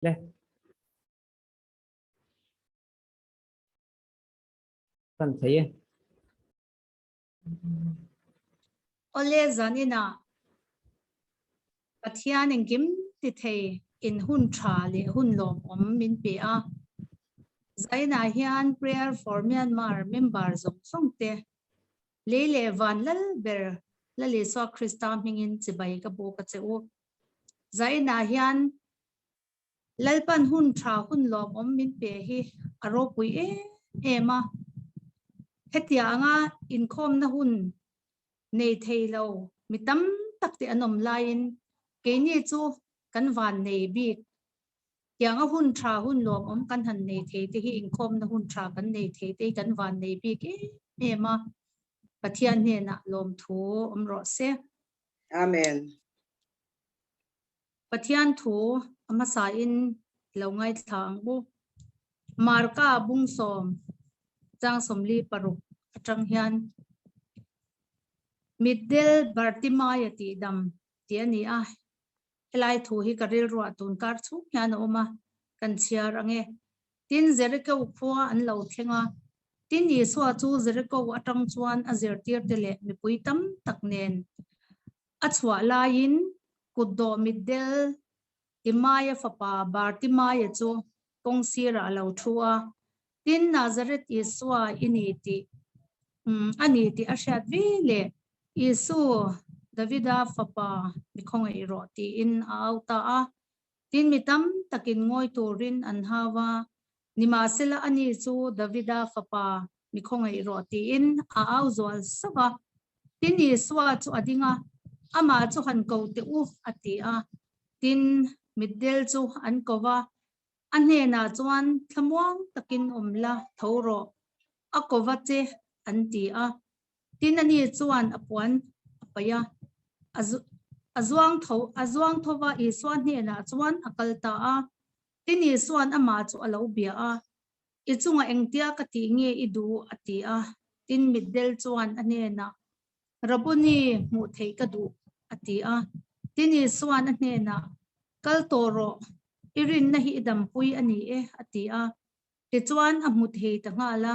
le kan thấy ole zanina pathian engkim ti thei in hun tha le hun lom min pe a zaina hian prayer for Myanmar member zong song te le van lal ber la le so Krista mingin chibai ka bo ka cheu zaina hian lalpan hun tha hun lom min pe hi aro pui ema hetia anga in khom na hun nei thei lo mitam takte anom lain ke ni chu kan van nei bi yang a hun tha hun lom kan han nei thei te hi in khom na hun tha kan nei thei te kan van nei bi ke ema pathian ne na lom thu ro se Amen. pathian thu ama sa in lo ngai thang bu marka bung som chang somli paruk atang hian middel bartimayati dam tiani a helai thu hi karil ro tun kar chu hian oma kan chiar ange tin zerika ukwa an lo thenga tin ni so chu zerika atang chuan a zer tir tele mi puitam taknen achwa lain kuddo middel timaya fapa bartimaya chu kongsira lo thua tin Nazareth iswa initi aniti ashat vile isu Davida fapa mikhong iroti in auta a tin mitam takin ngoi turin an hawa nimasela ani chu Davida fapa mikhong iroti in au zol sawa tin iswa chu adinga ama chu han ko te u ati a tin middel chu an kova anhe na chuan thamuang takin omla thoro akova che anti a tin ani chuan apuan apaya azuang thova iswan ne na chuan akalta a tin iswan ama chu alo bia a ichunga engtia ka ti nge idu ati a tin middel chuan ane na rabuni mu thei ka du ati a tin iswan ane na kal toro irin na hi dam pui ani ati a ti chuan a mu thei ta nga la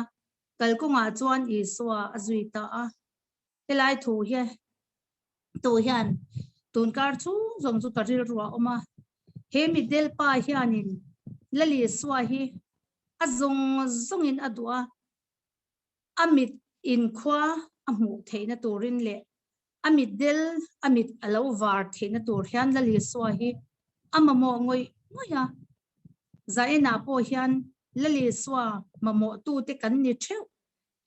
kal ko nga chuan iswa azuita a helai thu he to hian tun kar chu zong chu taril ruwa oma he middel pa hianin lali swa hi azong zongin adua amit in khwa amu theina turin le amiddel amit alo war theina tur hian lali swa hi amamo ngoi ngoya zaina po hian lali swa mamo tu te kan ni theu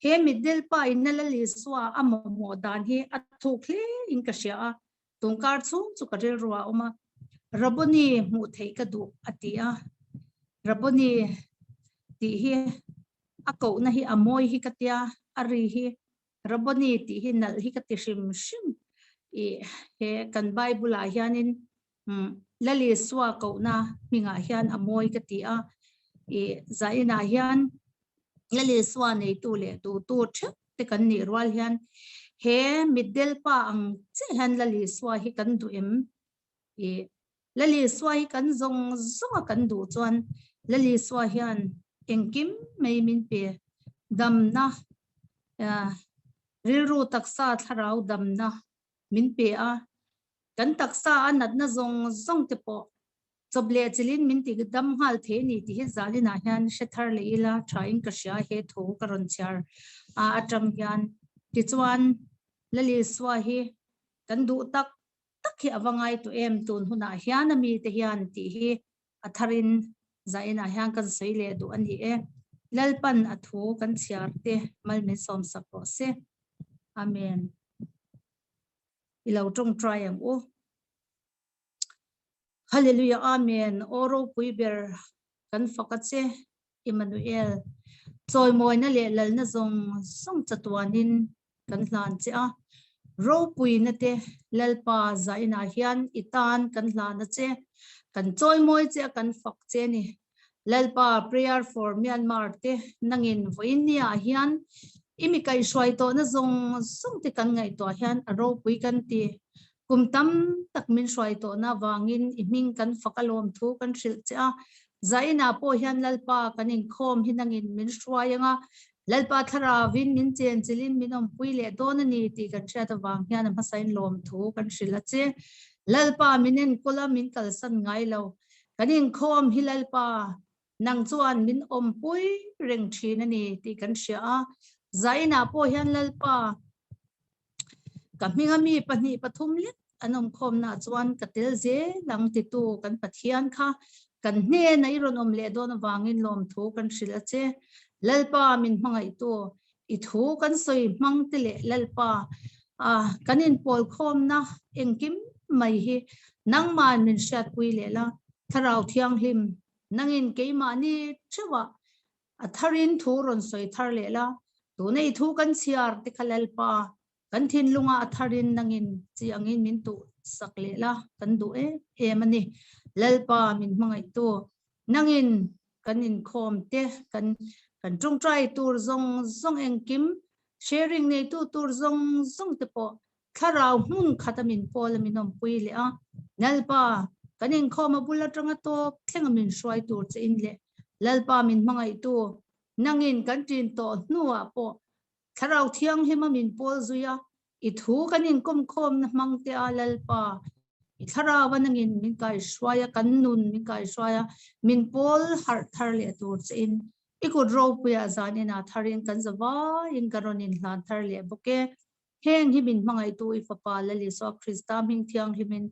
he middel pa in lali swa amamo dan hi athukle in ka sia tungkar chu karil ruwa oma rabuni mu thei ka du atia rabuni ti hi ako na hi amoy hi katia ari hi rabuni ti hi nal hi katishim shim he kan bible a hianin lali swa ko na minga hian amoy katia zaina hian lali swa nei tu le tu thu te kan ni rwal hian he middel pa ang che han lali swa hi kan du em lali swa hi kan zong kan du chuan lali swa hian engkim mai min pe dam na riru taksa tharau dam na min pe a kan taksa anat na zong te po choble chilin min ti dam hal the ni ti hi zalina hian shethar leila trying ka sha he tho karon char atang hian ti chuan lali swa hi kan du tak hi awangai tu em tun huna hian ami te hian ti hi atharin zaina hian kan seile du ani lalpan athu kan chiar te malme som sapo se amen ilo tong try ang hallelujah amen oro puiber kan fakatse Emmanuel choi moi na le lal na zong song chatuanin kan hlan che a ro pui na te lalpa zaina hian itan kan hlan na che kan choi moi che kan fak che ni lalpa prayer for Myanmar te nangin voinia hian imi kai swai to na zong song te kan ngai to hian ro pui kan ti kum tam tak min soi to na wangin iming kan fakalom thu kan hril cha zaina po hian lalpa kanin khom hinangin min hruayanga lalpa thara win min chen chilin minom puile don ani ti kan thia ta wang hian ma sain lom thu kan hrila che lalpa minen kola min kalsan ngai lo kanin khom hi lalpa nang chuan min om pui reng thin ani ti kan hria a zaina po hian lalpa kamhinga mi pahni pathum lit anom khom na chuan katel je lang ti tu kan pathian kha kan hne nei ron om le don wangin lom thu kan hrila che lalpa min hmangai tu I thu kan soi hmang te le lalpa kanin pol khom na engkim mai hi nangman min shat pui le la tharau thiang hlim nangin keima ni chawa atharin thu ron soi thar le la tu nei thu kan chiar te khalalpa kan thin lunga atharin nangin chi angin min tu sakle la kan du e mani lalpa min hmangai tu nangin kanin khom te kan trung trai tur zong engkim sharing nei tu tur zong te po tharau hun khatamin pol minom pui le a nalpa kanin khoma bula tanga to thengamin swai tur che in le lalpa min hmangai tu nangin kan tin to nuwa po tharau thiang hema min pol zuya I thu kanin kom khom na mangte a lalpa I thara wanangin min kai swaya kan nun min kai swaya min pol har thar le tur che in ikut ro puya zanina tharin kan zawa in karonin hlan thar le boke heng hi min mangai tu I fapa lali so Krista min thiang hi min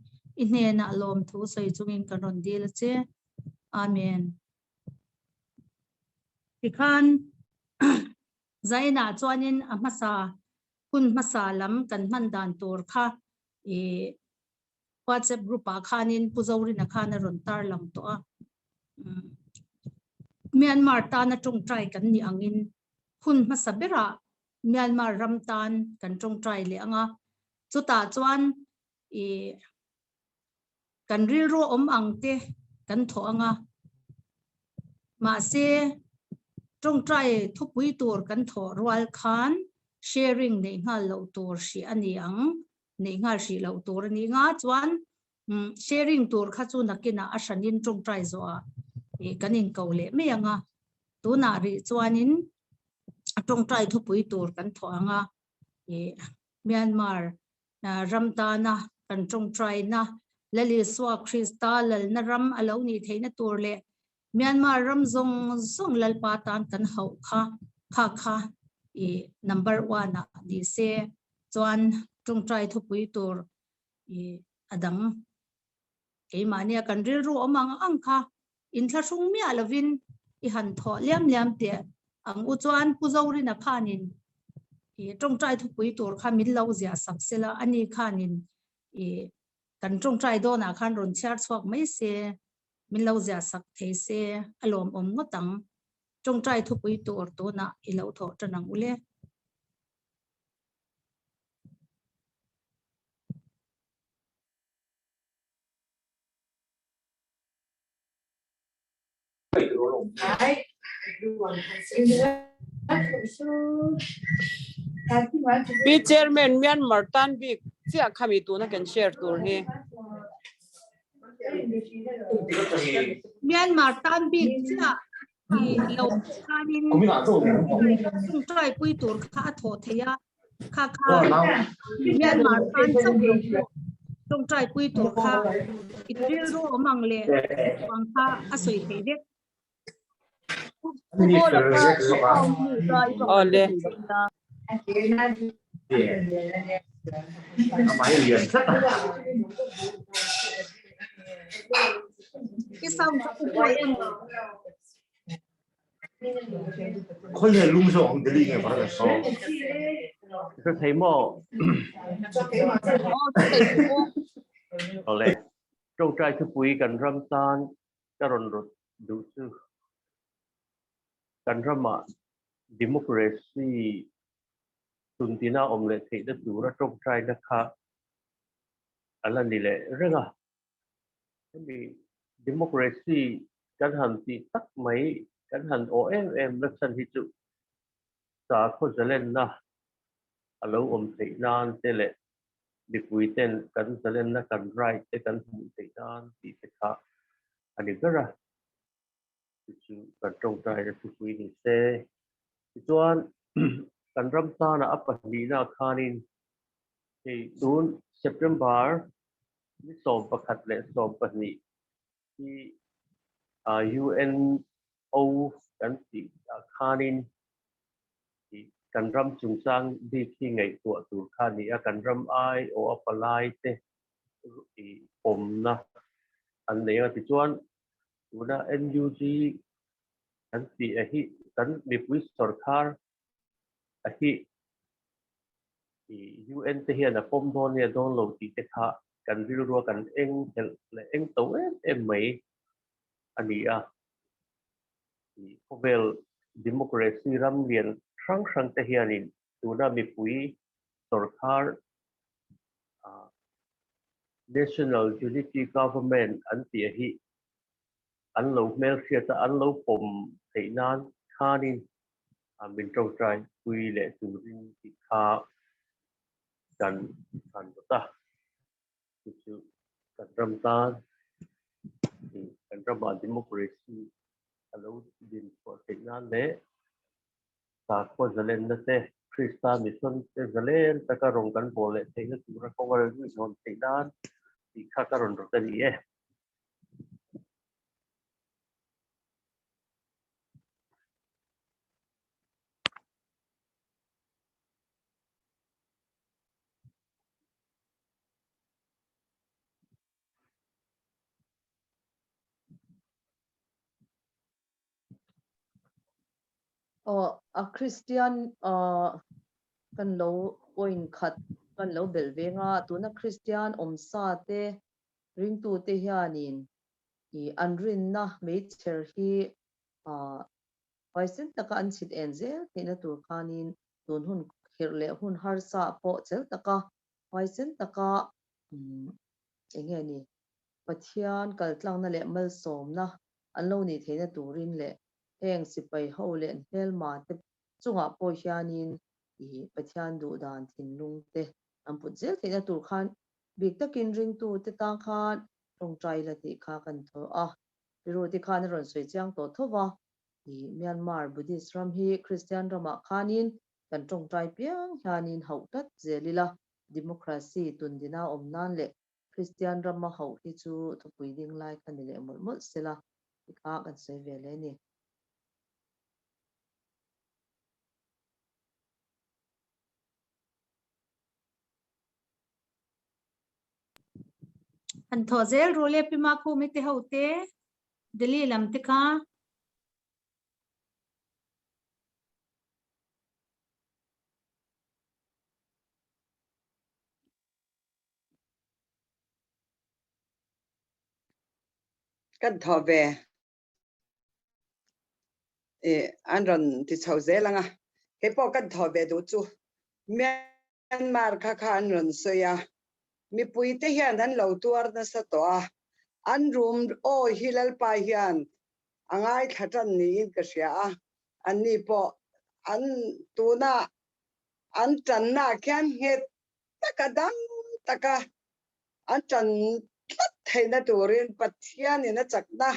inhe na lom thu soi chungin karon dil che amen ikhan zaina chuanin amasa kun masa lam kan man dan tur kha e WhatsApp group a khanin puzaurin a khana ron tar lang to a Myanmar ta na trung trai kan ni angin hun masabera Myanmar ramtan kan trung trai le anga chuta chuan e kan ril ro om angte kan tho anga ma se trung trai thupui tur kan tho rual khan sharing nei nga lo tur shi ani ang nei nga shi lo tur ni nga chuan sharing tur kha chu nakina ashanin trung trai zo a e kanin kaule me anga tu na ri chuanin trung trai thupui tur kan tho anga e Myanmar ramtana kan trung trai na lali swa Krista lal na ram alo ni theina tur le Myanmar ram zong lalpa tan kan hau kha e number 1 di se chuan trung trai thupui tur e adang keimania kan ril ru omang angkha in thla sung mi alovin I han tho liam te ang u chuan puzaurin a khanin e trung trai thupui tur kha min lo zia saksela ani khanin e kan trung trai do na khan ron char chhuak mai se min lo zia sak thei se alom om ngotang trung trai thupui tur to na I lo tho tanang ule Bi chairman Myanmar tan bi chia khami tu na kan share tur he Myanmar tan bi cha I lo khanin trung trai pui tur kha tho theya kha Myanmar tan chau trung trai pui tur kha I ril ro omang le wang kha asoi the de ole cái xong cái quay emคนเรียนรู้สองเดือนไงบ้างอ๋อก็ใช้หม้อเอาเลยจงใจคือปุ๋ยกันรำตาลกระรนรถดูซื่อกันรำมาดิโมคราซีสุนทรีนาอมเลเทได้ดูระจงใจนะคะอะไรนี่แหละเรื่องอ่ะมีดิโมคราซีการหันตีตักไหมการหัน OMM ลักษณะที่จุสาคนจะเล่นนะอารมณ์อมเทนานเตะ มีคุยเต้นกันจะเล่นนักกันไรแต่กันหมุนติดด้านตีเสกอันนี้ก็ระจู่กันตรงใจจะคุยนี่เซ่ส่วนกันรำตานะอัปปะนีนะคานินที่ดูนเซปเทมเบอร์นี่สอบประคัดและสอบปะนีที่ UNO กันที่คานินที่กันรำจุงซังดีที่ไงตัวคานีกันรำไอโออัปปะไลเตที่ผมนะอันนี้ก็ที่ส่วนดูนะ NUG กันที่กันมีผู้สอดคาร์UN ที่เห็นนะผมโดนเนี่ยโดนลงที่จะขากันวิรัวกันเองและเองตัวไหมอันนี้พวกเวลดิโมคราซีรำเรียนครั้งที่เห็นนี่ดูนะมีผู้สอดคาร์ National Unity Government อันที่อันเราเมลเชียร์อันเราผมที่นั้นข้านี่เป็นตรงใจคุยและจุดที่ข้ากันต่อคือกันรำตากันรำบานดิโมคราซีอันเราดินพอที่นั้นเลยสากลจะเล่นนั่นเองคริสต์มิชชั่นจะเล่นแต่ก็รงกันโบเลตที่คือเราก็ว่าเราอยู่ในที่นั้นที่ข้าก็รงกันนี่คริสเตียนกันโลโอินขัดกันโลเบลเวงตัวนักคริสเตียนอมซาเตริงตูเตฮานินอันรินนะเมเชอร์ฮีไวเซนตะกอันสิดเอ็นเซที่นัตัวคานินตัวหุ่นเฮร์เลหุ่นฮาร์ซาโปเซลตะกะไวเซนตะกะเองนี่ปัทยานกัลตลังนั่นแหละมัลสมนะอันโลนี่ที่นัตัวรินเลยแห่งสิไปเฮาเลนเฮลมาเตจุงอาโปฮานินปัทยานดูดานทินลุงเตอันปุจเจลที่นัตัวคานบิกตะกินริงตูเตตังคานตรงใจละติคากันเถอะวิโรติคานรอนสวยจังโตทว่าเมียนมาร์บุดิสรัมฮีคริสเตียนรามาคานินกันตรงใจเปียงฮานินเฮาตัดเจลิละดิโมคราซีตุนดินาอมนันเลคริสเตียนรามาเฮาที่จูทุกวิดิ่งไลกันนี่แหละหมดเสละติคากันสวยเวเลนี่อันทอเซลรูเล่พิมาคูมิเตเฮาเตเดลีลำติค่ะกันทอเวอันรันที่ชาวเซลังเฮปอกันทอเวดูจูเมียนมาร์ค่ะอันรันสยามีปุยเทียนนั้นเหล่าตัวนั้นสตัวอันรูมโอฮิลล์ปาฮิอันง่ายขัดนี้ก็เสียอันนี้พออันตัวน่ะอันจันน่ะแค่เห็ดตะกะดังตะกะอันจันทัดให้นะตัวเรียนปัจจัยนี่นะจักนะ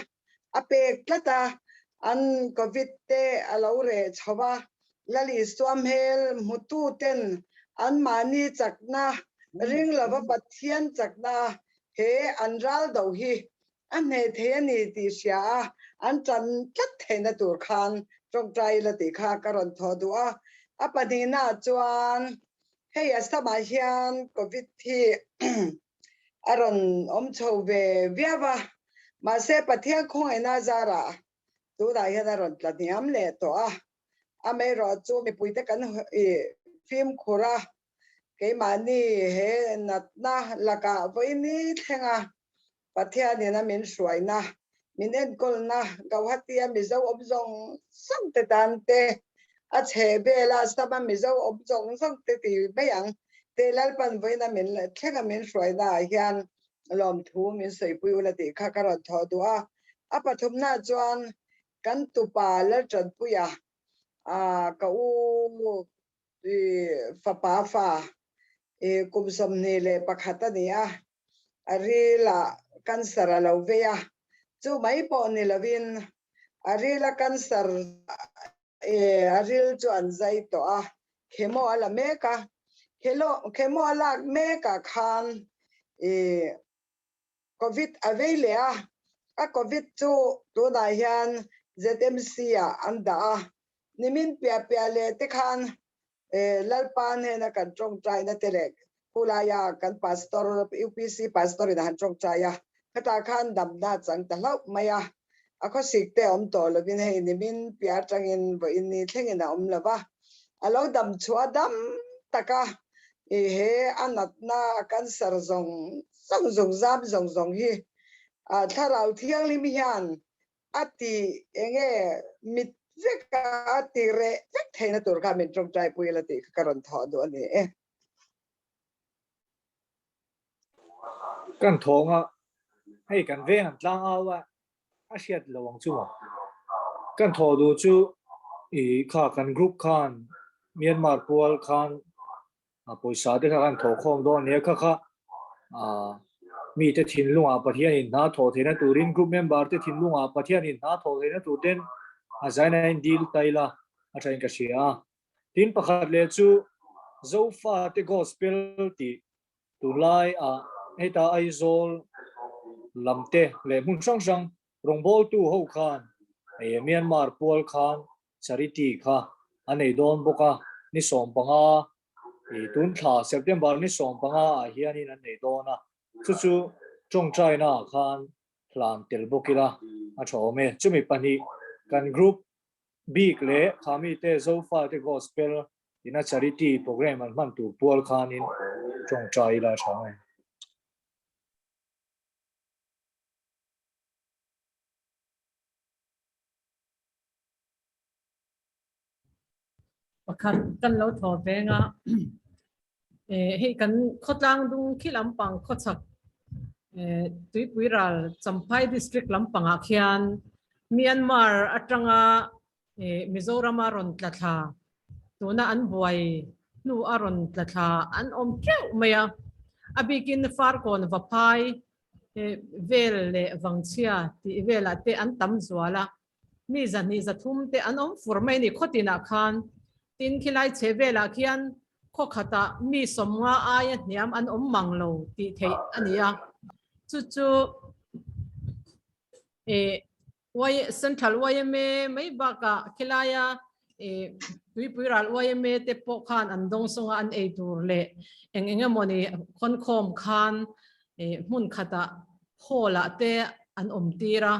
อเปกละตาอันโควิดเตอลาวเรชาวบ้าลลิสวมเฮลมุตูเตนอันมานีจักนะริงละว่าปัจจัยจักนะเฮอันรัลดาวฮีอันเนเทนีติเสียอันจันทัดให้นะตัวคานจงใจละติคากรอนทอดัวอปนีน่าจวนให้ยาสมาเฮียนโควิดที่อารอนอมโชเวเวียบะมาเซปะเทียคงไอนาจาระตัวได้ให้อารอนตะเนียมเลตัวอเมรอจูมีปุยตะกันฟิล์มคุระเกมานี่เฮนัดนะละกะวันนี้เทงปะเทียนี่นะมินสวยนะมินเอ็นกลนะกาวฮัตเตียมิเจ้าอบจงสังเตตันเตอาเชเบลาสตาบันมิเจ้าอบจงสังเตติไม่ยังเตลัลปันไว้นะมินแค่กับมินสวยได้ยันลอมทูมินสวยปุยละติข้ากระดทอดัวปฐมนาจวนกันตุปาและจันปุยกะอูฝาปาฝา kum som ni le pakhata ni a ari la cancer lo ve a chu mai po ni lovin ari la cancer aril chu an zai to a chemo ala meka chemo ala meka khan covid avele a covid chu to da hian ZMC a anda nimin pia le te khan lalpan he na kan trong trai na telek pulaya kan pastor UPC pastor in han trong trai ya kata khan dam da chang ta lau maya akho sikte om to lovin he nimin pia changin bo in ni thlengin om lova alo dam chua dam taka he anat na cancer zong zong hi tharau thiang lim hian ati enge mit veka ati re vek theina tur ka min trong trai puila ti karon tho do ani kan thonga hei kan ve han tlang awa a hriat lawang chu kan tho du chu kha kan group khan Myanmar pol khan poisa te khan tho khom do ne kha mi te thin lunga pathian in na tho theina turin group member te thin lunga pathian in na tho theina tu den a zaina in deal taila a train ka sia tin pakhat le chu zofa te gospel ti tulai a heta aizol lamte le mun sang sang rongbol tu ho khan Myanmar pol khan charity kha anei don boka ni som panga tun tha September ni som panga hianin anei dona chu trong trai na khan plan tel bokila a thome chumi pani kan group big le khami te zofa te gospel ina charity program an man tu pol khan in trong trai la thome pakhat kan lo thaw venga hei kan khotlang dung khi lampang khochak tuipuiral Champhai district lampanga khian Myanmar atanga Mizoram aron tlatha tuna an buai nu aron tlatha an om treu maya abikin farkon vapai vel le wangchia ti vela te an tam zwala mi zani zathum te an om furmai ni khotina khan tin khilai chevela khian khokhata mi somnga aya niam an om manglo ti thei ania chu wai central wayme mai baka khilaya tuipuiral wayme te po khan an dong songa an ei tur le enga moni khon khom khan mun khata hola te an om tira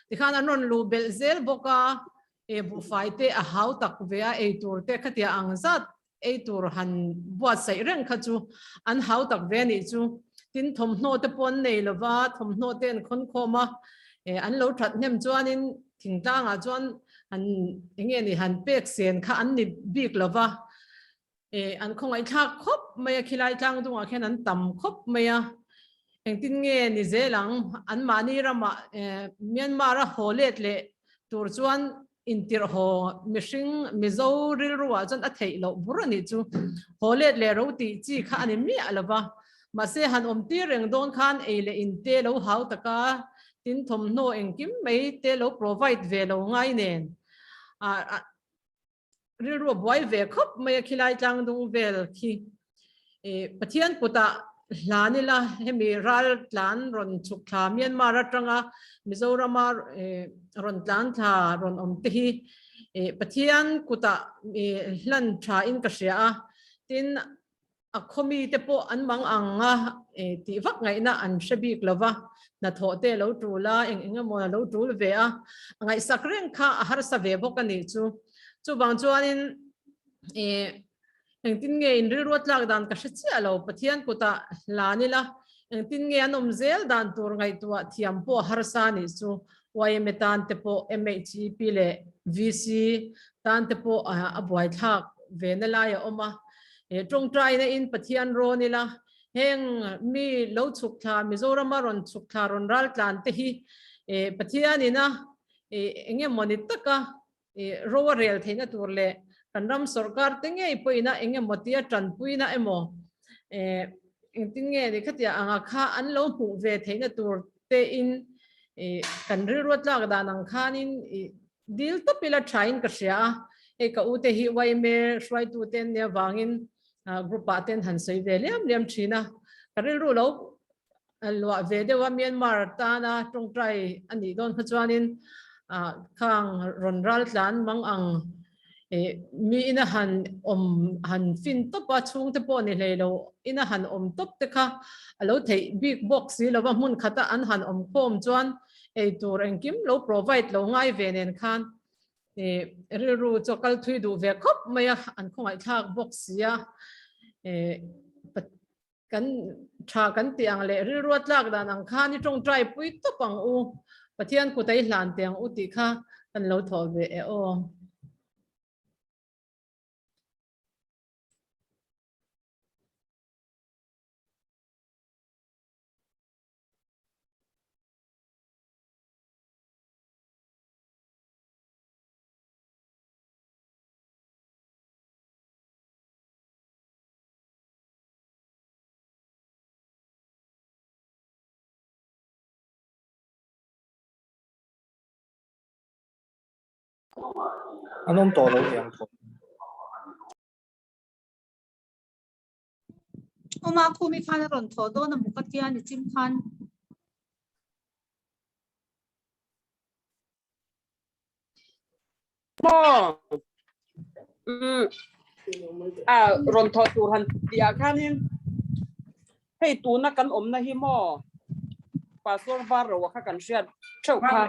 ti khan anon lu belzel boka bu faite a hau tak vea ei tur te khatia angzat ei tur han buat sai reng khachu an hau tak ve ni chu tin thomhno te pon nei lova thomhno ten khon khoma an lo that nem chuanin thingtanga chuan an enge ni han pek sen kha an ni bik lova an khongai thak khop maya khilai tlang dunga khen an tam khop maya engtin nge ni zelang an mani rama Myanmar a holet le tur chuan intir ho mishing mizo ril ruwa chuan a thei lo burani chu holet le roti chi kha ani mi alova mase han omti reng don khan eile in te lo hau taka tin thomno engkim mei te lo provide ve lo ngai nen ril ru boy ve khop mai khilai tlang dung vel khi pathian puta hlanila hemi ral tlan ron chukha Myanmar atanga Mizoram ron tlan tha ron omti hi pathian kuta hlan tha in ka sia tin a khomi te po an mang anga ti vak ngai na an shabik lova na tho te lo trula enga mo lo trul ve a ngai sakreng kha har sa ve bok ani chu bang chuanin engtin nge in ri rot lak dan ka hrichi alo pathian kuta lanila engtin nge anom zel dan tur ngai tua thiam po har sa ni chu YMetan te po MHP le VC tan te po abuai thak ve na la ya oma trong trai na in pathian ro ni la heng mi lo chuk tha Mizoram ron chuk tha ron ral tlan te hi pathian ina enge monitaka ro rel theina tur le kanram sarkar tenge poina enge motia tran puina emo tin nghe thì khát ya anga kha an lo hu ve theina tur te in kan ri ruat la da nang khan in dil to pila thain ka sia ka u te hi wai me shwai tu ten ne wangin group pa ten han sei ve lem thina ka ri ru lo lo ve de wa Myanmar ta na tong trai ani don khachuanin khang ron ral tlan mang ang mi ina han fin to pa chung te po ni le lo ina han top te kha alo thei big box si lo wa mun khata an han khom chuan tur engkim lo provide lo ngai ve nen khan ri ru chokal thui du ve khop maya an khongai thak box ya kan tha kan tiang le ri ruat lak da nang kha ni tong trai pui to pang u pathian ku tai hlan tiang u ti kha kan lo thol ve o anom to lo yang tho oma khu mi khan ron tho do na mukatia ni chim khan mo ron tho tur han tia khanin hei tu na kan om na hi mo pasor var ro kha kan shiat chau kha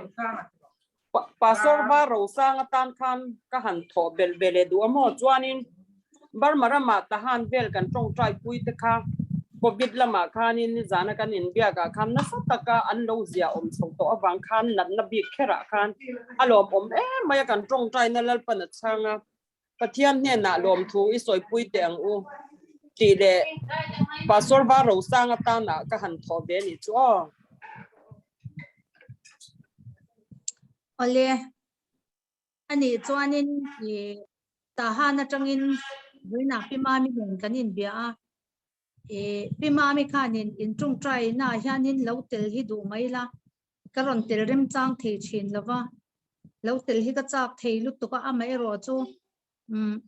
pasor var ro sang tan khan ka han tho bel bele du mo chuanin bar marama ta han bel kan tong trai pui te kha covid lama khanin ni jana kan in bia ka kham na sataka an lo zia om chong to awang khan nat na bi khera khan alom om maya kan tong trai na lal pan changa pathian ne na lom thu i soi pui te ang u ti le pasor var ro sang ta na ka han tho be ni chu ole ani chuanin ta hana tangin buina pima mi len kanin bia pima mi khanin in tung trai na hianin lo tel hi du mai la karon tel rem chang thei chin lawa lo tel hi ka chak thei lu to ka amai ro chu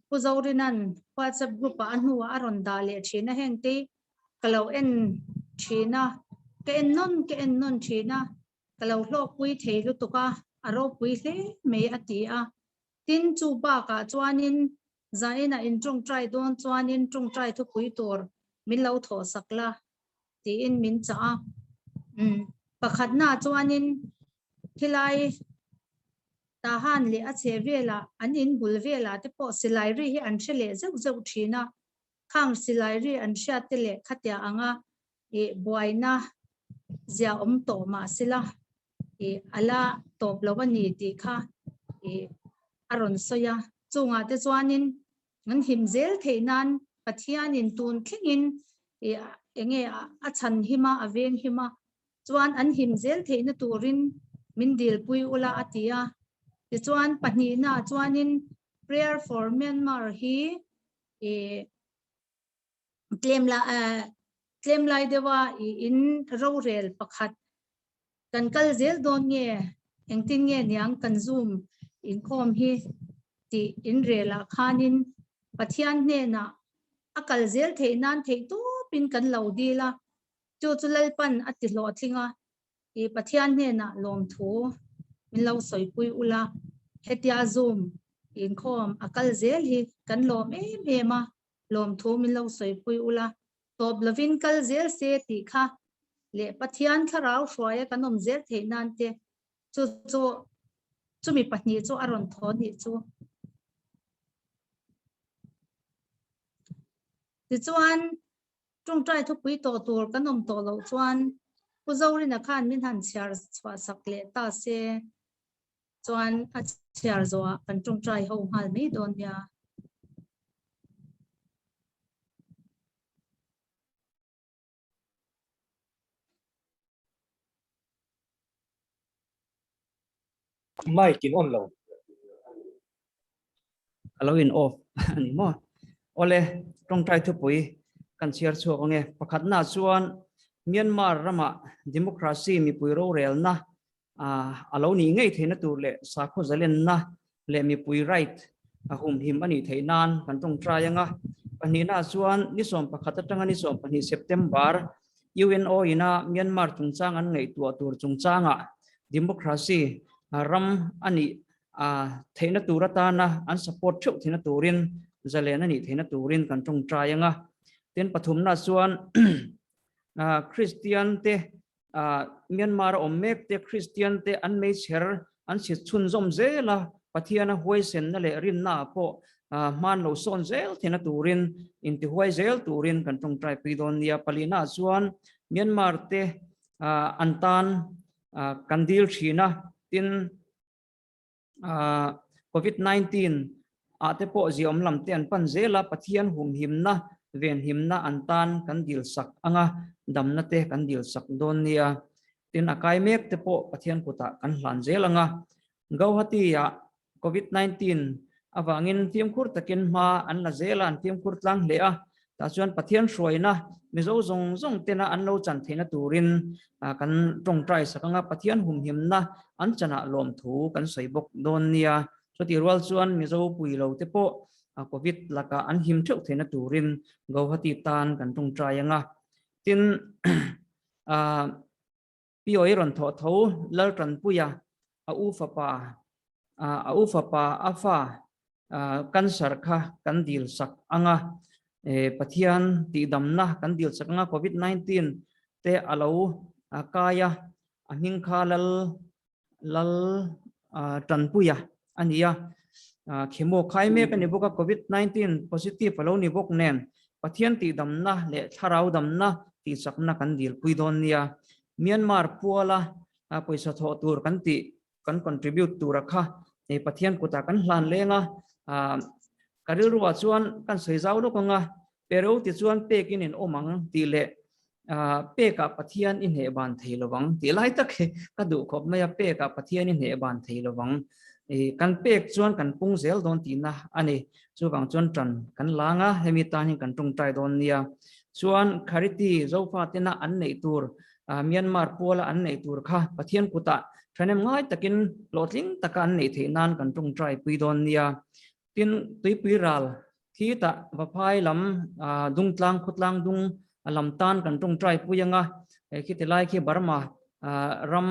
puzorinan WhatsApp group an huwa aron da le thina heng te kalo en thina ke en non thina kalo hlo pui thei lu to ka aro pui hle me atia tin chu ba ka chuanin zaina in tung trai don chuanin tung trai thu pui tor min lo tho sakla ti in min cha pakhat na chuanin thilai ta han le a che vela an in bul vela te po silai ri hi an chele zeu zeu thina khang silai ri an sha te le khatya anga boina zia to ma sila ala top lawani ti kha aron soya chunga te chuanin ngan himzel theinan pathian in tun thlingin enge a chan hima aveng hima chuan an himzel theina turin min dil pui ula atia ti chuan pani na chuanin prayer for Myanmar hi claim lai dewa in rorel pakhat kan kal zel don nge engtin nge niang kan zoom in khom hi ti in rela khanin pathian ne na akal zel theinan thei tu pin kan lo dila chu chulal pan ati lo thinga pathian ne na lom thu min lo soi pui ula hetia zoom in khom akal zel hi kan lom ma lom thu min lo soi pui ula top lovin kal zel se ti kha le pathian tharau hroya kanom zel theinan te chu mi pahni chu aron tho ni chu ti chuan tung trai thu pui to tur kanom to lo chuan puzori na khan min han chhiar chwa sakle ta se chuan a chhiar zo kan tung trai ho hal me don ya mai kin on lo alo in off ani mo ole tong trai thu pui kan share chu nge pakhat na chuan Myanmar rama democracy mi puiro rel na alo ni ngei theina tur le sa kho zalen na le mi pui right hum him ani theinan kan tong trayanga pani na chuan ni som pakhat atanga ni som pani September UNO ina Myanmar chungchang an ngei tua tur chungchanga democracy ram ani theina turata na an support chuk theina turin zalen ani theina turin kan tong trayanga ten pathum na chuan Christian te Myanmar ommek te Christian te an mei cher an si chun zom zela pathiana huai sen na le rin na po man lo son zel thena turin in ti huai zel turin kan tong trai pidon nia palina chuan Myanmar te antan kandil thina tin COVID-19 ate po ziom lam te an pan zela pathian hum himna ven himna antan kandil sak anga damna te kandil sak don nia tin akai mek te po pathian kuta kan hlan zelanga gauhati ya COVID-19 awangin tiam khur takin ma an la zelan tiam khur tlang le a ta chuan pathian hroina mizo zong zong tena an lo chan theina turin kan tong trai sakanga pathian hum himna an chana lom thu kan soibok don nia so ti rual chuan mizo pui lo te po COVID laka an him thuk theina turin gauhati tan kan tong trai anga tin pioi ron tho tho lar tran puya ufa pa afa kan sarkha kan dil sak anga pathian ti damna kan dil sak anga COVID-19 te alo kaya ahing khalal lal tran puya ania khemo khai me kan boka COVID-19 positive alo ni bok nen pathian ti damna le tharau damna ti sakna kan dil puidon nia Myanmar puala poisa tho tur kan ti kan contribute tu rakha e pathian kuta kan hlan lenga karil ruwa chuan kan seizau lo konga pero ti chuan pekin in omang ti le peka pathian in he ban theilowang ti lai tak he ka du khop maya peka pathian in he ban theilowang kan pek chuan kan pung zel don ti na ani chuwang chuan tran kan langa hemi tan kan tung tai don nia chuan khariti zofa tena an nei tur Myanmar pola an nei tur kha pathian kuta thanem ngai takin lotling takan nei theinan kan tung trai puidon nia tin tui puiral thi ta vaphai lam dung tlang khutlang dung lam tan kan tung trai puyanga khitilai khi Burma ram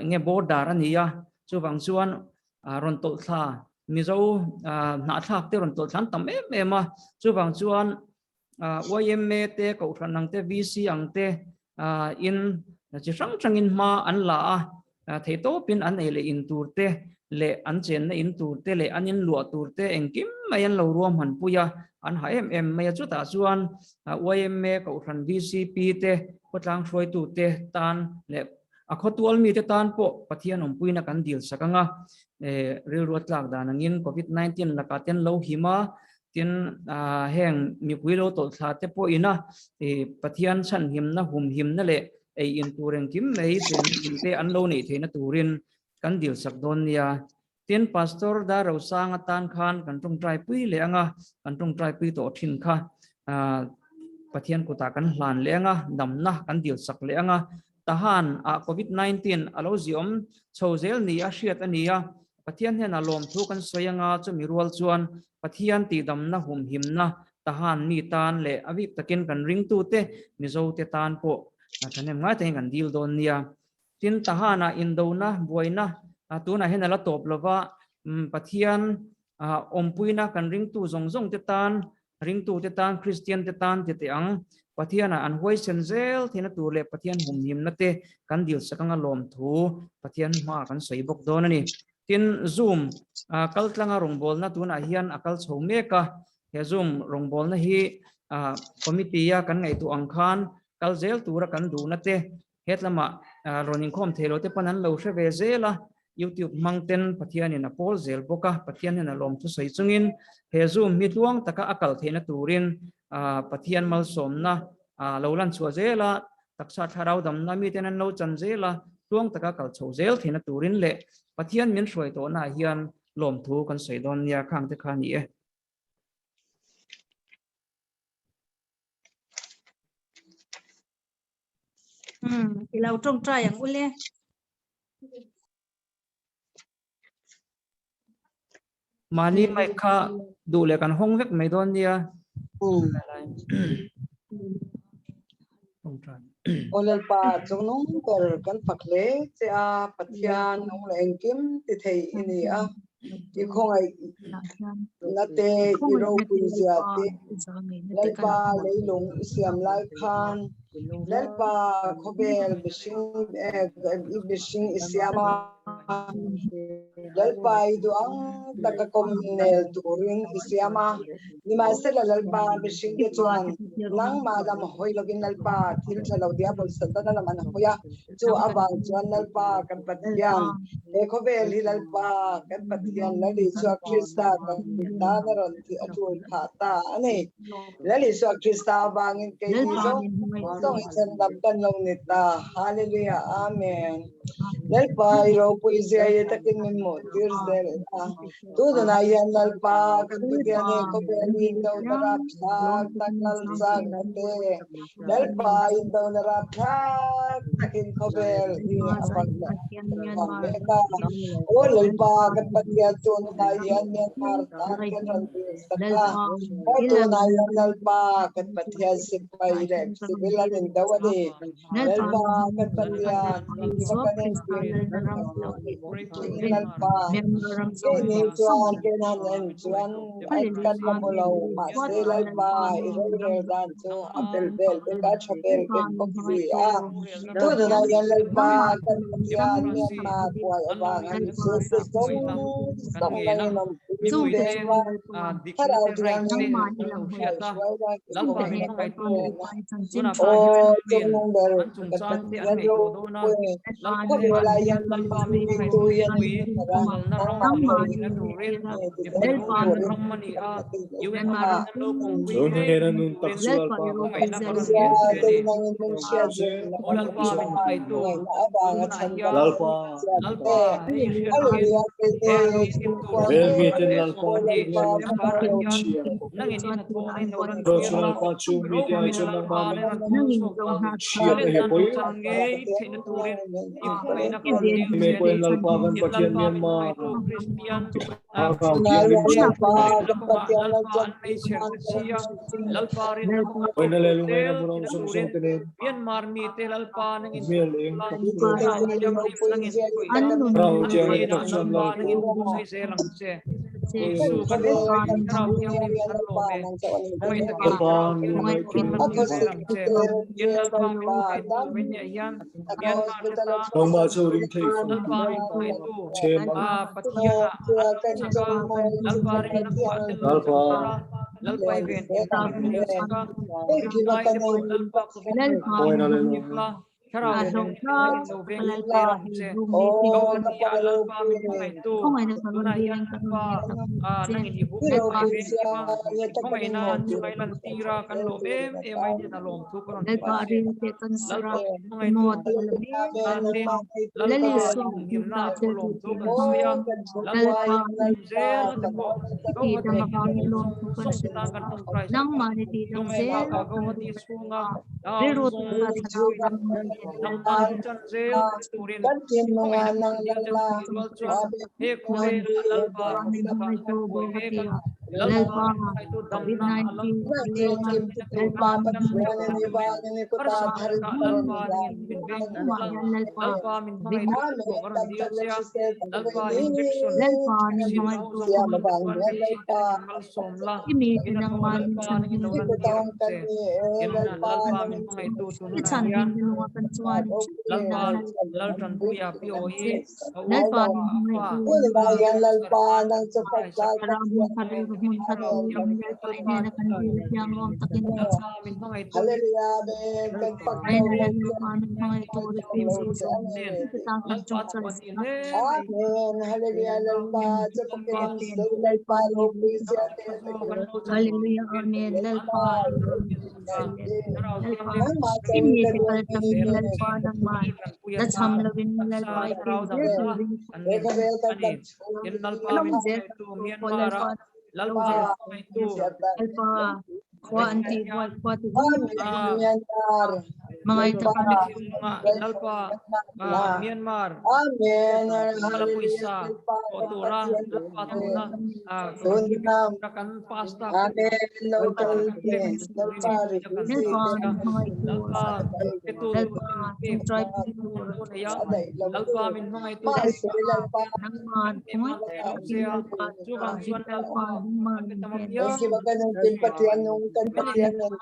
nge border ania chuwang chuan ron tol thla mizo na thak te ron tol thlan tam em ma chuwang chuan YMA te ko thanang te VC ang te in chi sang changin ma an la thei to pin an ele in tur te le an chen na in tur te le anin lua tur te engkim mayan lo ruam han puya an ha em maya chu ta chuan YMA ko than VCP te potlang throi tu te tan le akhotual mi te tan po pathian om puina kan dil sakanga ril ruat lak danangin COVID-19 lakaten lo hima tin heng mi puilo tol thla te po ina pathian chan him na hum him na le ei in tureng kim mei chen in te an lo nei theina turin kan dil sak don nia tin pastor da ro sang tan khan kan tung trai pui le anga kan tung trai pui to thin kha pathian kuta kan hlan le anga damna kan dil sak le anga tahan COVID-19 alo ziom chozel ni a hriat ania pathian hena lom thu kan soyanga chu mi rual chuan pathian ti damna hum himna tahan mi tan le awi takin kan ring tu te mizo te tan po thanem ngai te kan dil don nia tin tahana indona boina tuna hena la top lova pathian ompuina kan ring tu zong zong te tan ring tu te tan Christian te tan te ang pathiana an hoi senzel thina tu le pathian hum himna te kan dil sakanga lom thu pathian ma kan soibok don ani tin Zoom kal tlanga rongbol na tuna hian akal chhomeka he Zoom rongbol na hi committee ya kan ngai tu angkhan kal zel tura kan du na te hetlama roning khom thelo te panan lo hre zela YouTube mangten pathian in apol zel boka pathian in alom thu sei chungin he Zoom mi tuang taka akal thena turin pathian mal somna lolan chua zela taksa tharau dam na mi tenan lo chan zela tuang taka kal chho zel thena turin le pathian min hroi to na hian lom thu kan seidon nia khang te khani Ilau trong trai yang ule. mani mai kha du le kan hong vek mai don dia olel pa chungnung per kan pakle che a pathian ong le engkim ti thei ini a i khongai nate iro puzia te lalpa leilung isiam lai khan lalpa khobel bishing isiama lalpa idu ang takakom nel turin isiama lima sela lalpa bishing ke chuan nang madam hoi login lalpa thil thalo dia bol sadana laman hoya chu awang chuan lalpa kan pathian e khobel hi lalpa kan pathian lali chu krista kan da ron ti atul khata ani lali chu krista bangin ke ni zo song chen dam kan long nita hallelujah amen lalpa iro poesia ye takin mo tirsel tu na yan lalpa kan pathian e khobel ni do darap sa takal sang ate lalpa indo darap sa takin khobel ni apag ka o lalpa kan pathian tu na yan yan marta kan ron saka o tu na yan lalpa kan pathian sipai le sibilan indawadi lalpa kan pathian lalpa ini chuan kenan en chuan ai kan lamulo ma se lalpa irel dan chu apel bel be ka chapel be kofi a tu na yan lalpa kan pathian ni ma kwai awang an su se song nang nam chu de wa para dian ni ma ni lang hiata lalpa ni kai tu tuna pa chung ber kan pathian ro lalpa la yan lalpa mi kai tu yan na rong na tu rel lalpa rong mani a yuen ma lo kong wi Era nun taksual pa kai na karon lalpa min kai tu lalpa lalpa Velmitin lalpa nangin ina to ai no ran Rosu lalpa chu miti ay chun ng mami Siya na hipoy May po yung lalpa kan patyan niyan ma Oy nalalung ay na muna ang sungsung tinin Myanmar mi te lalpa nangin Miling Rao siya ang taksual Nung masuring tayo Hallelujah, amen. Lalpa. That's how loving lalpa. khwa anti boy khwa tu Myanmar mangai ta kan lalpa Myanmar Amen kala puisa hallelujah otura lalpa tuna kan pasta Amen local things lalpa nel pan refugee mangai tu lalpa itu lalpa chung try pi tu lalpa min mga itu nang man khoi lalpa Jukang suan lalpa man Eski bakanın timpatian nung kanpatian nung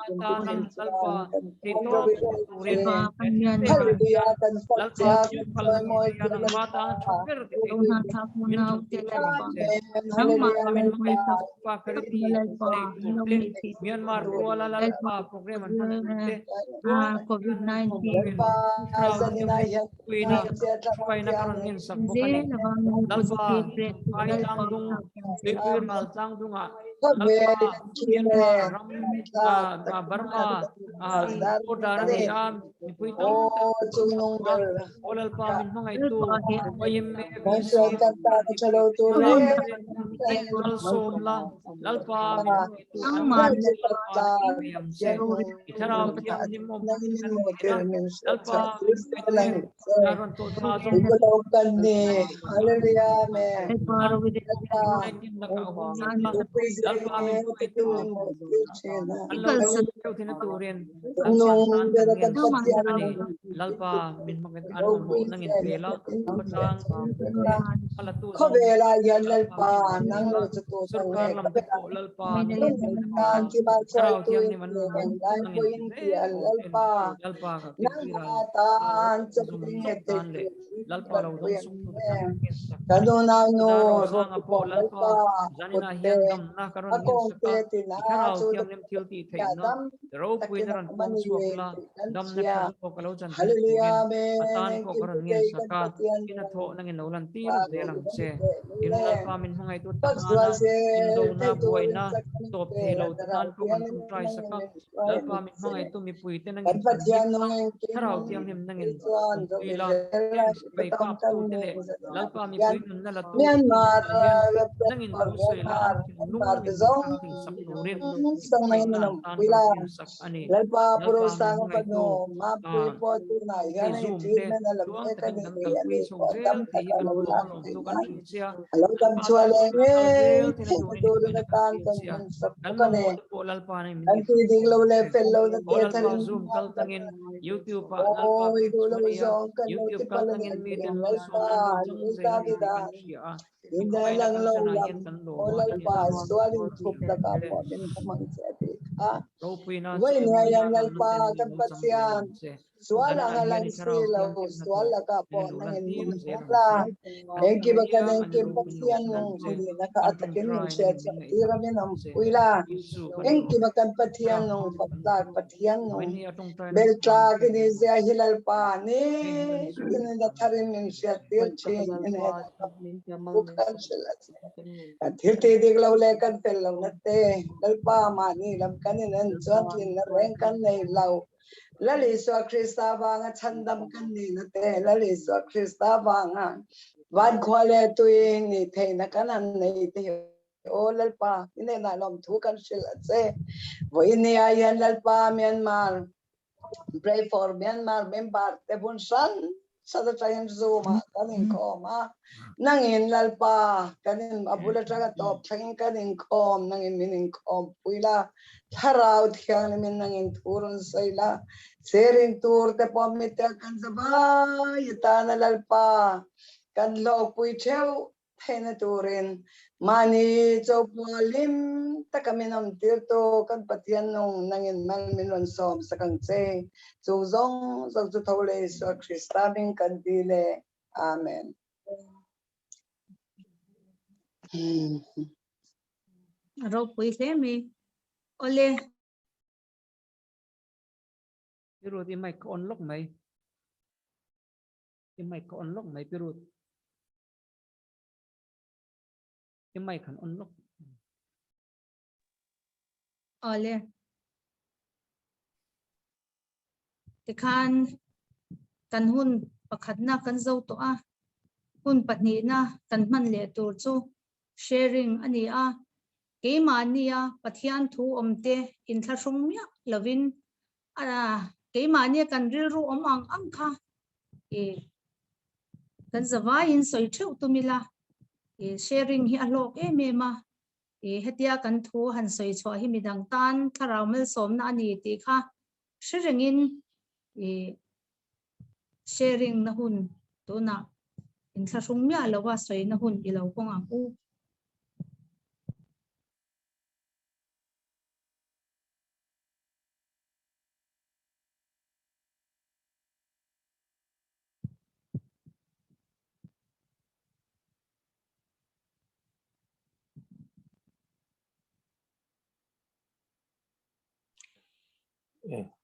lalpa itu lalpa kan yan Hallelujah kan patya kan moy yang mata super Dong ha tha kuna te lalpa nang Hallelujah man mai ta pa kerti lalpa no mi ti Myanmar kuala lalpa program COVID 19 kuina supaya nakaroon ngin sa je bukani na bang lalpa ay lalpa tangdung bibir mal tangdung Very Myanmar Burma Sudan Iran ipuito Oh, tunong dar. olal pa min mga ito oyem Masya kanta chalo to re. somla lalpa min ito ang man itaraw tiyang nimo lalpa karon to tazong Ikulokan ni. Hallelujah, amen. paro with lalpa min ito ikal sa tinuturin Nung darakan patyan lalpa min mga ano mo nang pela patang palatun Kobela yan lalpa nang lutututan surkar lam ko lalpa Kanti balsa Karaw ito tiyang yung ni man lain ko hindi lalpa lalpa nang mataan sa tan le lalpa law dong sum kanuna no nga po lalpa jani na hiyan dam na karon ngin sa karaw tiyang nim tilti thai na raw puidaran pong suakla dam na ko kalaw jan Hallelujah, amen. atan ko karon ngin sa ka kinatho nangin naulan tir delang se in lalpa min mga ito tangana indo na buhay na top hello tan ko kan try sa ka lalpa min mga ito mi puite nangin karaw tiyang nim nangin ila bay pa po tele lalpa mi puite na lato Myanmar nangin usoy la nung sakturin sang na yun ng pila sak ani lalpa puro sang pano mapoy po na yan ay treatment na lamay ka ni tam alam kam suwala duro na kan kan sa kane ang pidig law le fellow na teatharin zoom kaltangin YouTube pa oh idulo zong kan YouTube kaltangin media lalpa lalpa Hindi lang olal pa suwaling tup na kapo din kumangsabi Wai niya yang lalpa tempat siang suala nga lang sila suala ka po nangin mula engki baka engki paksiyan nung huli nakaatakin yung siya sa tira min ang puila engki baka patiyan nung patiyan nung belta kini siya hilal pa ni kinadatarin yung siya tirchin bukan sila tirti diglaw lekan pellaw nate lalpa mani lam kanin suatlin na rengkan na ilaw Lali so Krista banga chandam kanni nate lali so Krista banga van khwale tuing ni theina kanan nei te olalpa ine na lom thu kan shil ase voini ayan lalpa Myanmar pray for Myanmar member te bun san sada tayan zuma kanin koma nangin lalpa kanin abula traga top thangin kanin kom nangin minin kom puila tharau thiang ni min nangin thurun saila sharing tour te pomite kan sabay itana lalpa kan lo pui cheu thena turin mani chopolim takaminam tirto kan patian nong nangin malminon som sakang che zong zong zu thole so Christabing kan dile amen ro pui se mi ole Pirut i mic on lock mai i mic on lock mai pirut i mic kan on lock ole te khan kan hun pakhat na kan zo to a hun patni na kan man le tur chu sharing ani a ke mania pathian thu omte in thla sung mia lovin ke mania kan ril ru om ang kha e kan zawa in soi theu tumila e sharing hi alok e mema e hetia kan thu han soi chwa hi midang tan tharamel somna ani ti kha shirengin e sharing na hun to na in thla sung mia lawa soi na hun ilo konga u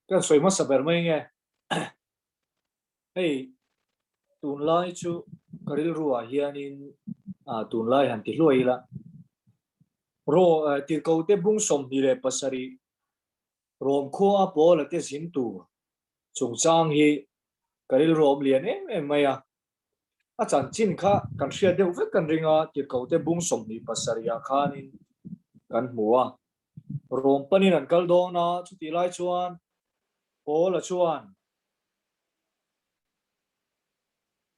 Kan soi mas sabar mai nge hey tun lai chu karil ruwa hianin tun lai han ti hloi la ro ti ko te bung som ni le pasari rom kho a po la te sin tu chung chang hi karil rom lian em maya a chan chin kha kan hria deuh vek kan ringa ti ko te bung som ni pasari a khanin kan hmuwa rom panin an kal do na chu ti lai chuan po la chuan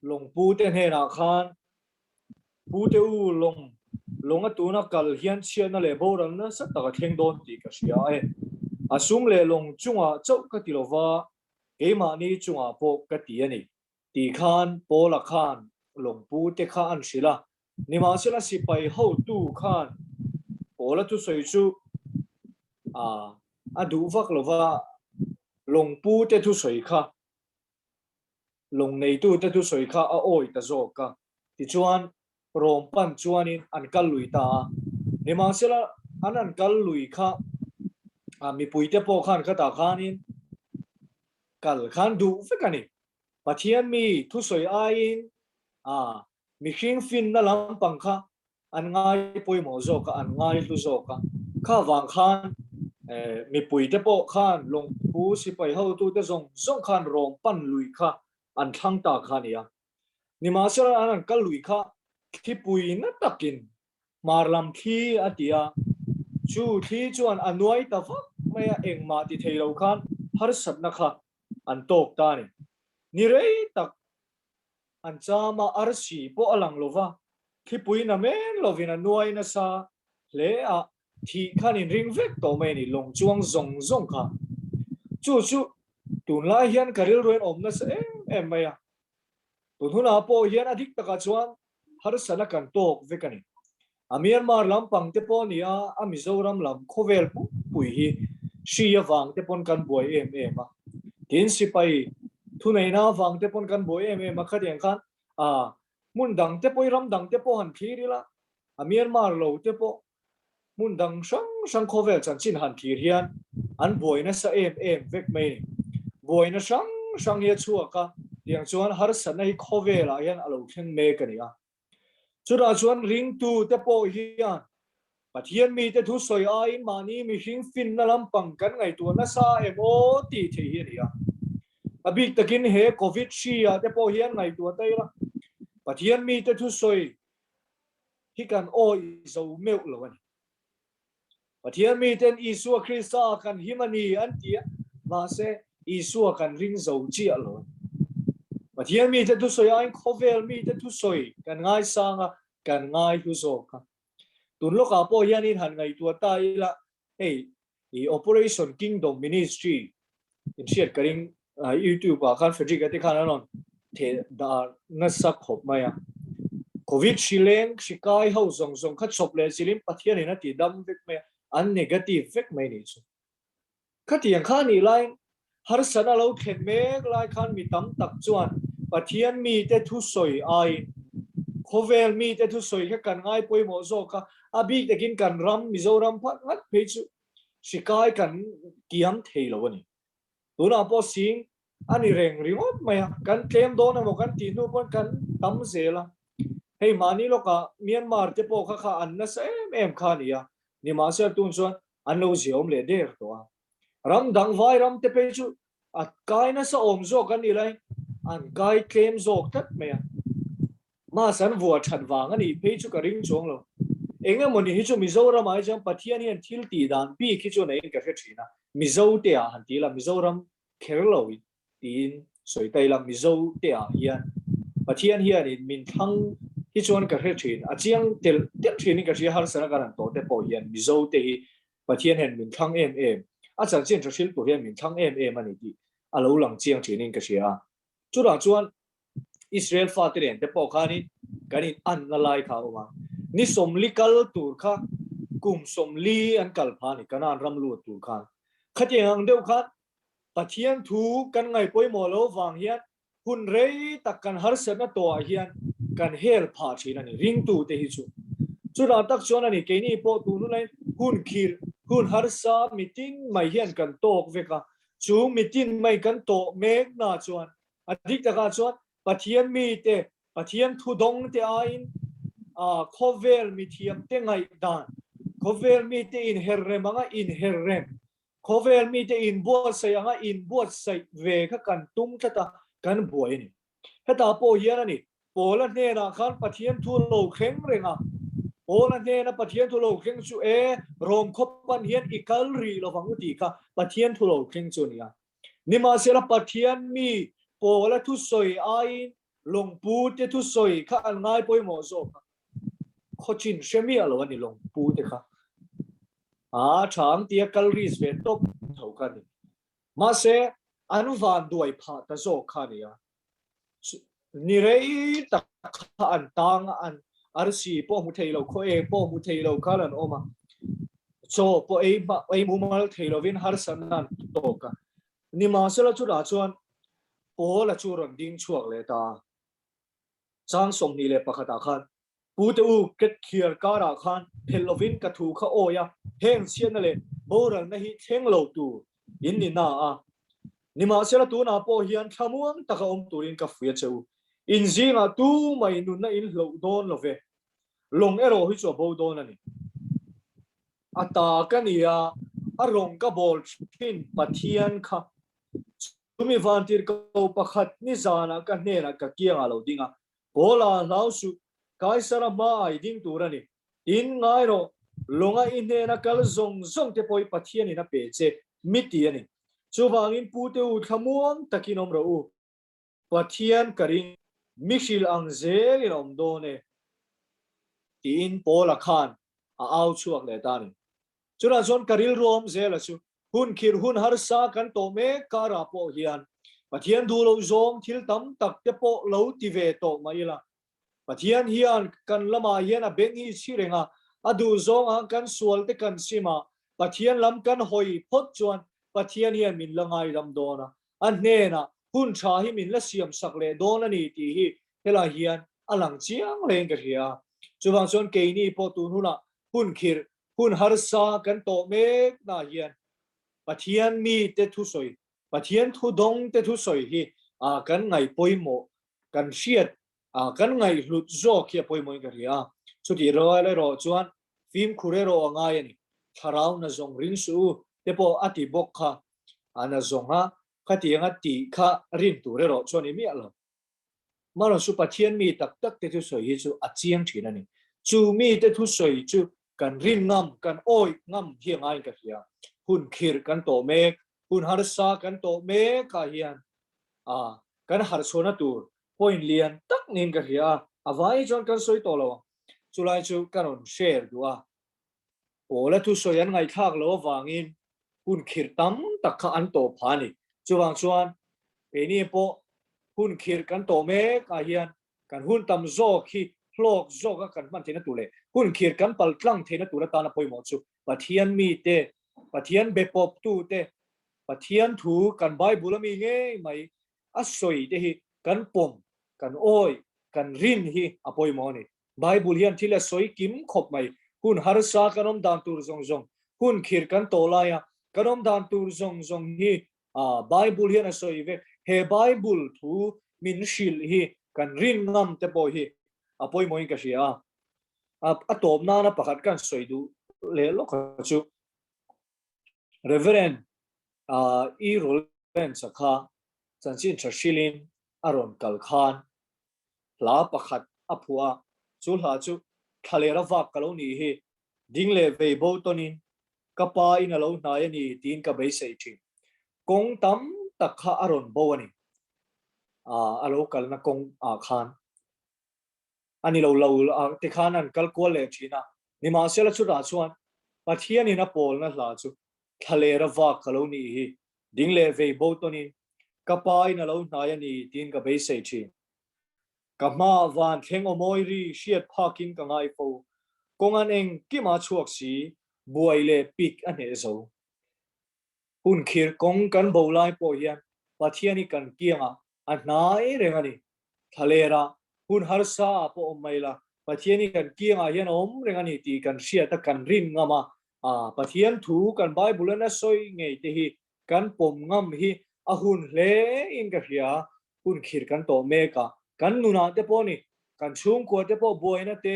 long pu te he na khan pu te u long a tu na kal hian chian na le bo ran na sa ta ka theng don ti ka sia e asung le long chunga chau ka ti lova e ma ni chunga po ka ti ani ti khan po la khan long pu te kha an sila ni ma sila si pai ho tu khan po la tu soi chu a du vak lova long pu te tu soi kha long nei tu te tu soi kha a oi ta zo ka ti chuan rom pan chuanin an kal lui ta ni ma sila an kal lui kha mi pui te po khan kha ta khanin kal khan du vekani pathian mi thu soi ain mi hring fin na lam pang kha an ngai poi mo zo ka an ngai lu zo ka kha wang khan mi pui te po khan long pu si pai ho tu te zong khan rom pan lui kha an thang ta khania ni ma sila an kal lui kha thi pui na takin marlam thi atia chu thi chuan anuai ta fa maya engma ti theilo khan har sat na kha an tok ta ni rei tak an chama arsi po alang lova thi pui na men lovina nuai na sa le a thi khan in ring vek to me ni long chuang zong kha chu tun lai hian karil roin om na sa em maya tun huna po hian adik taka chuan har sana kan tok vekani Myanmar lam pang te po nia Mizoram lam khovel pui hi shia wang te pon kan boy em tin si pai thu nei na wang te pon kan boy em khadian khan mun dang te poi ram dang te po han thiri la Myanmar lo te po mun dang sang khovel chan chin han thir hian an boy na sa em vek mai boy na sang ye chua ka tiang chuan har sana hi khovela hian alo theng me kania chura chuan ring tu te po hian pathian mi te thu soi ain mani mi hring fin na lampang kan ngai tu na sa emo ti the hi ria abik takin he covid shia te po hian ngai tu tai la pathian mi te thu soi hi kan oi zo meu lo ani pathian mi ten Isua Krista kan himani an tia ma se Isua kan ring zo chi lo pathian mi te thu soi ain khovel mi te thu soi kan ngai sanga kan ngai tu zo ka tun lo ka po hianin han ngai tu tai la i Operation Kingdom Ministry in share karing YouTube khan Frederick ate khan anon the da na sak khop maya covid shileng shikai ho zong khat chop le silim pathian ina ti dam vek me an negative vek mai ni chu khatiang khan ni lai har sana lo khet me lai khan mi tam tak chuan pathian mi te thu soi ai khovel mi te thu soi ka kan ngai poi mo zo ka abi takin kan ram Mizoram phat ngat pe chu shikai kan kiam theilo ani tuna po sing ani reng ringot maya kan claim do na mo kan ti nu pon kan tam zela hey mani loka Myanmar te po kha an na sa em khania ni ma sa tun chuan an lo ziom le der to ram dang vai ram te pe chu at kai na sa om zo kan ni lai an kai claim zo tat maya ma san vua that wang ani pe chu ka ring chong lo enge moni hi chu Mizoram ai jam pathian hian thil ti dan pi khi chu nei ka thina Mizo te a han ti la Mizoram Kerala in soi tai la Mizo te a hian pathian hian in min thang hi chuan ka thin a chiang tel tel thin ka ri har sana kan to te po hian Mizo te hi pathian hian min thang em a chang chen thil tu hian min thang em ani ti a lo lang chiang thin ka ria chu ra chuan Israel fa te ren te po khani kanin an na lai kha oma ni somli kal tur kha kum somli an kal phani kanan ram lu tur khan khatiang deuh khan pathian thu kan ngai poi mo lo wang hian hun rei tak kan har sana to hian kan hel pha thin ani ring tu te hi chu chu ra tak chuan ani ke ni po tu nu lai hun khir hun har sa meeting mai hian kan tok veka chu meeting mai kan to mek na chuan adik taka chuan pathian mi te pathian thu dong te ain khovel mi thiam te ngai dan khovel mi te in herrem anga in herrem khovel mi te in buat sai anga in buat sai ve kha kan tum thata kan buai ni heta po hian ani pola ne na khan pathian thu lo kheng renga pola ne na pathian thu lo kheng chu rom khop pan hian ikal ri lo wangu ti kha pathian thu lo kheng chu nia nima sela pathian mi pola thu soi ai long pu te thu soi kha an ngai poi mo zo khochin shemi alo ani long pu te kha chang tia calories ve top tho kha ni ma se anu van duai pha ta zo kha ni ya ni rei tak kha an tang an arsi po mu thei lo kho po mu thei lo kha lan oma so po ei mu mal thei lo vin har san nan to ka ni ma se la chu ra chuan po la chu ron ding chuak le ta chang som ni le pakhata khan pu te u ket khiar ka ra khan thelovin ka thu kha oya heng sian le boral na hi theng lo tu in ni na ni ma se la tu na po hian thamuang taka turin ka fuya cheu in zinga tu mai nu na in lo don lo ve long ero hi cho bo don ani ata kania arong ka bol thin pathian kha tumi vantir ko pakhat ni zana ka hne ka kianga lo dinga bola lausu kaisara ma ai ding turani in ngai ro longa in hne na kal zong zong te poi pathian ina pe che miti ani chuwangin pute u thamuang takinom ro u pathian karing mixil ang zel in om do ne tin pola khan au chuak le ta ni chura zon karil rom zel chu hun khir hun har sa kan to me kara po hian pathian du lo zom thil tam tak te po lo ti ve to maila pathian hian kan lama hian a beng hi chirenga adu zong ang kan sual te kan sima pathian lam kan hoi phot chuan pathian hian min langai ram dona an hne na hun tha hi min la siam sak le dona ni ti hi hela hian alang chiang leng ka hia chuwang chon ke ni po tu huna hun khir hun har sa kan to me na hian pathian mi te thu soi pathian thu dong te thu soi hi kan ngai poimo kan hriat kan ngai hlut zo khia poimo ka hia chuti ro le ro chuan phim khure ro angai ani tharau na zong rin su te po ati bok kha ana zonga khatianga ti kha rin tu re ro choni mi alo maro su pathian mi tak tak te thu soi hi chu achiang thin ani chu mi te thu soi chu kan rin ngam kan oi ngam hiang ai ka hia hun khir kan to me hun har sa kan to me ka hian kan har sona tur point lian tak nin ka hia avai jon kan soi to lo chulai chu karon share duwa ola thu soi an ngai thak lo wangin hun khir tam tak kha an to phani chuwang chuan peni po hun khir kan to me ka hian kan hun tam zo khi hlok zo ka kan man thena tu le hun khir kan pal tlang thena tu la ta na poimo chu pathian mi te pathian bepop tu te pathian thu kan bible mi nge mai asoi te hi kan pom kan oi kan rin hi apoimo ni bible hian thila soi kim khop mai hun har sa kanom dan tur zong zong hun khir kan to la ya kanom dan tur zong zong hi bible hian asoi ve he bible thu min shil hi kan rin ngam te po hi apoimo in ka sia atom na na pakhat kan soi du le lo kha chu reverend i rolen sakha chanchin thashilin aron kal khan la pakhat aphua chu hla chu ทะเลระวักกันแล้วนี่เฮดิ้งเลเวโบตัวนี้กปาอินแล้วนายนี่ตีนกับไปเสียจริงกงตั้มตะขาอารอนโบนี่อารมณ์กันนะกงขานอันนี้เราติขานันกัลกัวเล็กชีนะนี่มาเสียละชุดราชวนปัทยานี่นะโพลนะลาจูทะเลระวักกันแล้วนี่เฮดิ้งเลเวโบตัวนี้กปาอินแล้วนายนี่ตีนกับไปเสียจริงกับมาวันเทงอมอยรีเชียดพากินกับไงโฟกงอันเองกี่มาช่วงสีบวยเลปิกอันเอโซหุ่นขีร์กงกันโบไลโปเฮียนปัทยานี่กันเกี่ยงอันนายเรื่องนี้ทะเลระหุ่นฮาร์ซาโปอมไม่ละปัทยานี่กันเกี่ยงเฮียนเรื่องนี้ตีกันเชียตะกันริมงามาปัทยานถูกันไบบุลนะซอยไงที่ฮีกันปมงามฮีหุ่นเล่อินกับเฮียหุ่นขีร์กันโตเมกากันนูนาเตปอนี่กันชุ่มกว่าเตปอบวยนะเต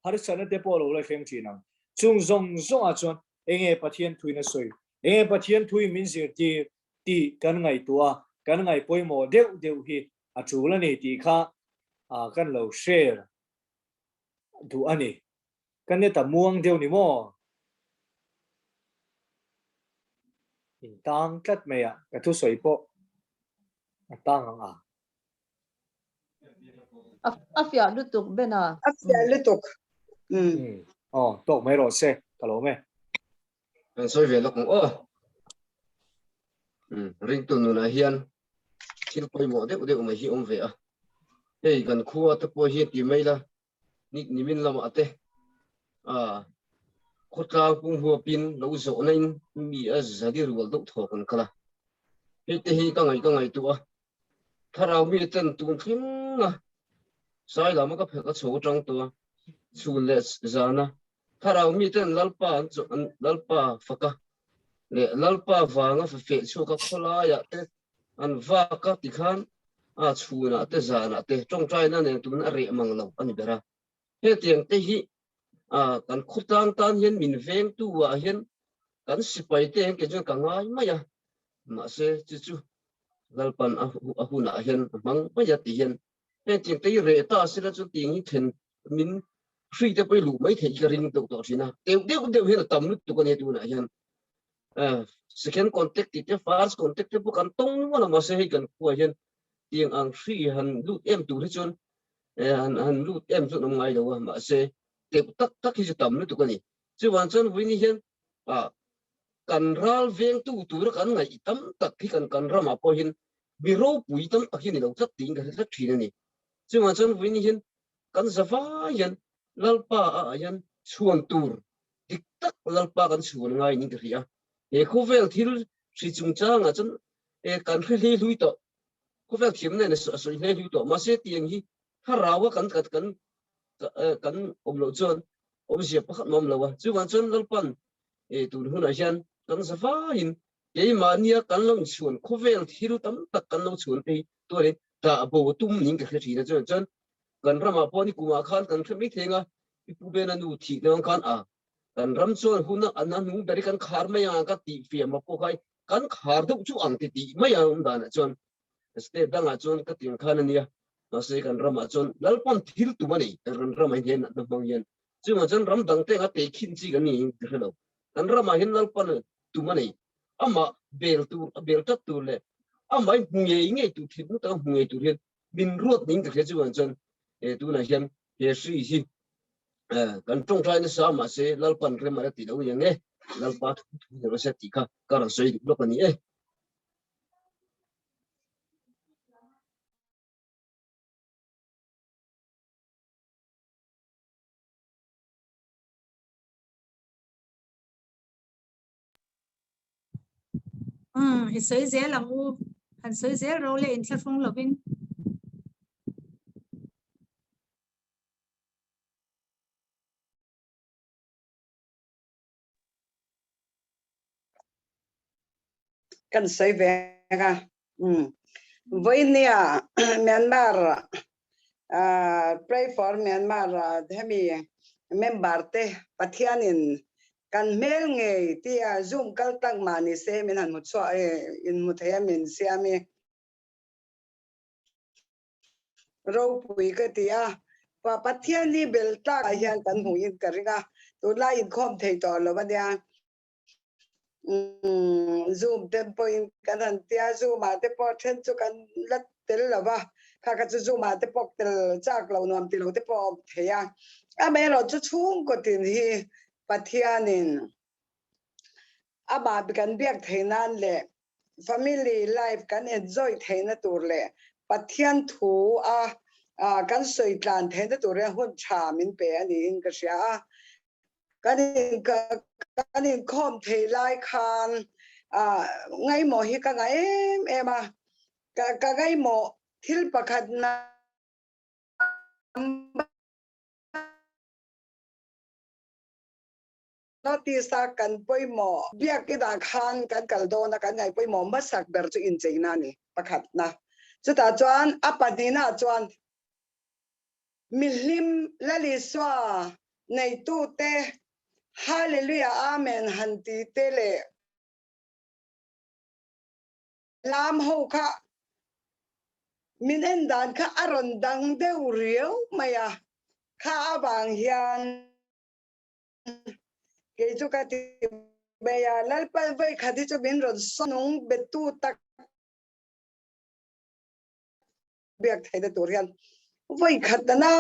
ฮาริสันเตปอโลเลยเข่งจีนังจุงซงอาจวนเองปัทยันทุยนะสวยเองปัทยันทุยมินเสียตีกันไงตัวกันไงป่วยโมเดวฮีจูละนี่ตีข้ากันเราเชร์ดูอันนี้กันเนี่ยแต่ม่วงเดียวนี่มั้งตังกัดเมียกันทุสวยปอตังafia lutuk bena afia lutukตกไม่รอเซ่ตลอดไหมสวยเวลของริงตุนนะเฮียนที่ไปหมดเด็กมาฮิอมเวะเฮ้ยกันคัวตะปอยเฮียตีไม่ละนี่มินละมาเตขดกลางปุ่งหัวปินเราโซนันมีจะดีรัวลุกถอกันคละเฮ้ยที่ก็ไงตัวถ้าเรามีเต้นตุนขึ้นนะสายเรามันก็เพื่อก็โฉจังตัวชูเลสจานะถ้าเรามีเต้นลัลปาฟักเนี่ยลัลปาวางเฟชูก็ขลายเตอันฟักติขันชูนะเตจานะเตจงใจนั่นเนี่ยตุนอะไรมังเราอันนี้เบระเฮ้ยเตียงเตหิกันขุดตันเห็นมินเวงตัวเห็นกันสิไปเตงเกจกันง่ายไหมอะมาเสจู่ลัลปันหุนะเห็นมังไม่ยัดตีเห็นเฮ้ยจริงที่เรต้าสิละจุดตีนี้เห็นมินฟรีจะไปหลุไม่เห็นกระดิ่งตัวสินะเดี๋ยวเห็นตำลึกตัวนี้ตัวนะเห็นsecond contact itu first contact itu bukan tong mana masih kan kuajan yang ang free han lut em tu recon han lut em tu ngai dawa masih tak hiji tam tu kan ni cuman cun wini hian kan ral veng tu kan ngai tam tak kan ram apa hin biro pui tam tak hin lo tak ting kan tak thin ni cuman cun wini hian kan zafa hian lalpa hian chuan tur dik tak lalpa kan chuan ngai ni ria khu vel thil si chung chang a chun kan hli lui to khu vel thim ne so hli lui to ma se tiang hi tha rawa kan lo chon sia pakhat nom lo wa chu wan chon lalpan tur hun a hian kan safa hin ke ma nia kan long chuan khu vel thil tam tak kan lo chuan pe to le ta bo tum ning ka hli na chon kan rama po ni kuma khan kan khmi thenga pu be na nu thi nang khan kan ram chuan huna anan nu beri kan khar mai ka ti fiam ma ko kai kan khar deuh chu ang ti mai ang dan chuan step danga chuan ka ting khan ania ma se kan ram a chuan lalpan thil tu mani kan ram ai hen na bang yen chu ma chuan ram dang te ka te khin chi kan ni hello kan ram a hen lalpan tu mani ama bel tat tu le ama nge tu thil nu ta nge tu hen bin ruat ning ka chuan chuan tu na hian he si hi kan trong trai na sa ma se lalpan re ma ti lo yang lalpa thu se ti ka ra soi lo ka ni hi soi zel lang u han soi zel ro le in thla phong lovin kan sai vega voi nia Myanmar pray for Myanmar hemi member te pathianin kan mel nge ti zoom kal tak mani se min han mut so in muthaya min siami ro pui ka tia pa thian ni bel ta hian kan hu in karinga tu la in khom thei to lo ba dia zoom ten point kan han tia zoom ma te po then chu kan lat tel la ba kha ka chu zoom ma te pok tel chak lo nom ti lo te po theya a me ro chu chung ko tin hi pathianin a ba kan biak theinan le family life kan enjoy theina tur le pathian thu a kan soi tlan theina tur re hun cha min pe ani in ka sia kanin khom thei lai khan ngai mo hi ka ngai em ka ngai mo thil pakhat na notisa kan poimo biak ki da khan kan kaldo na kan ngai poimo masak ber chu in cheina ni pakhat na chuta chuan apadina chuan mihlim lali swa nei tu te hallelujah amen hanti tele lam ho kha minen dan kha aron dang deu riau maya kha abang hian ke chu ka ti maya lalpal vai khadi chu bin ron sonung betu tak biak thai da tur hian vai khatana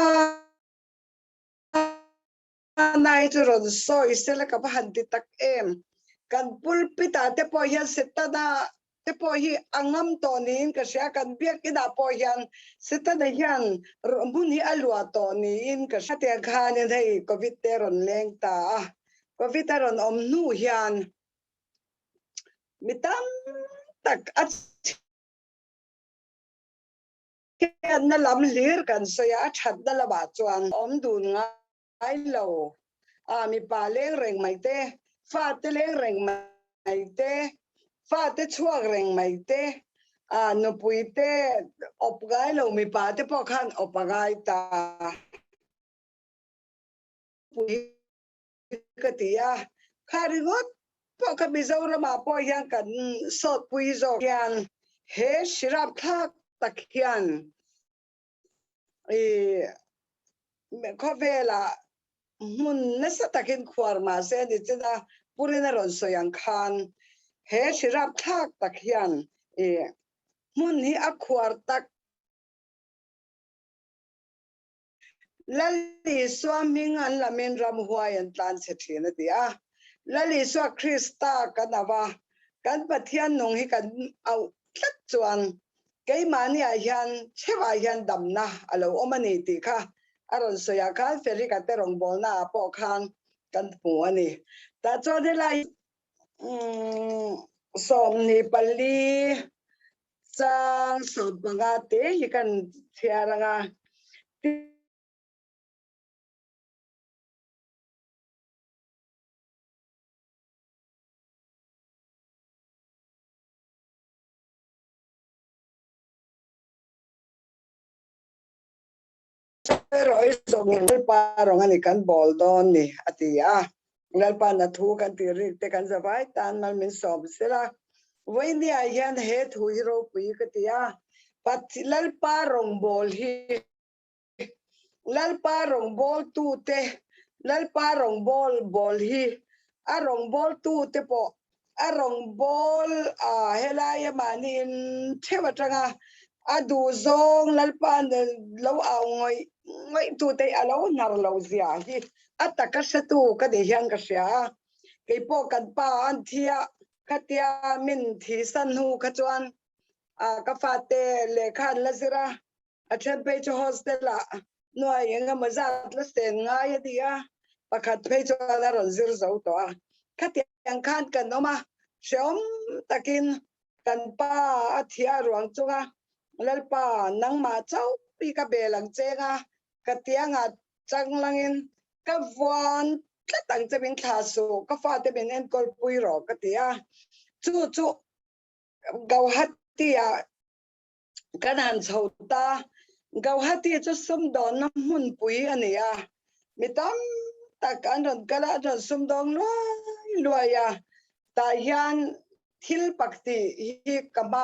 nai chu ron soi sela ka hanti tak em kan pulpita te po hian setada te po hi angam to nin ka sia kan biak ida po hian setada hian mun hi alwa to nin ka sia te khan nei covid te ron leng ta covid te ron om nu hian mitam tak at kian na lam lir kan soya that na la ba chuan om dun ngai lo mi pa leng reng mai te fa te leng reng mai te fa te chuak reng mai te no pui te op gai lo mi pa te po khan op gai ta pui ka tia kharigot po ka bizora ma po yang kan sot pui zo yan he shirap thak takhian khovela mun nasa takin khwar ma se ni chena purina ron soyang khan he shirap thak takhian mun hi akhwar tak lali swaming an lamen ram huayan tlan se thina dia lali swa krista kanawa kan pathian nong hi kan au tlat chuan keimani a hian chewa hian damna alo omani ti kha aron soya khan feri ka te rong bolna po khan kan pu ani ta cho de lai som ni pali sang so banga te hi kan thiaranga roi song pa rong ani kan bol don ni atia lalpa na thu kan ti ri te kan zawai tan mal min som sela voi ni a hian he thu hiro pui ka tia pat lalpa rong bol hi lalpa rong bol tu te lalpa rong bol hi a rong bol tu te po a rong bol helaya manin thewa tanga adu zong lalpa lo au ngoi tu te alo nar lo zia hi ataka satu ka de hian ka sia ke po kan pa an thia khatia min thi san hu kha chuan ka fa te le khan la zira a then pe chu hostela no yenga mazat la sen nga ya dia pakhat pe chu la ron zir zo to khatia khan kan no ma shom takin kan pa a thia ruang chunga lalpa nang ma chau pi ka belang chenga katianga changlangin ka van tlang chebin thasu ka fa te ben en kol pui ro katia chu gauhatia kanan chhota gauhati chu sum don na mun pui ania mitam tak an ron kala ron sum dong loya ta hian thil pakti hi kama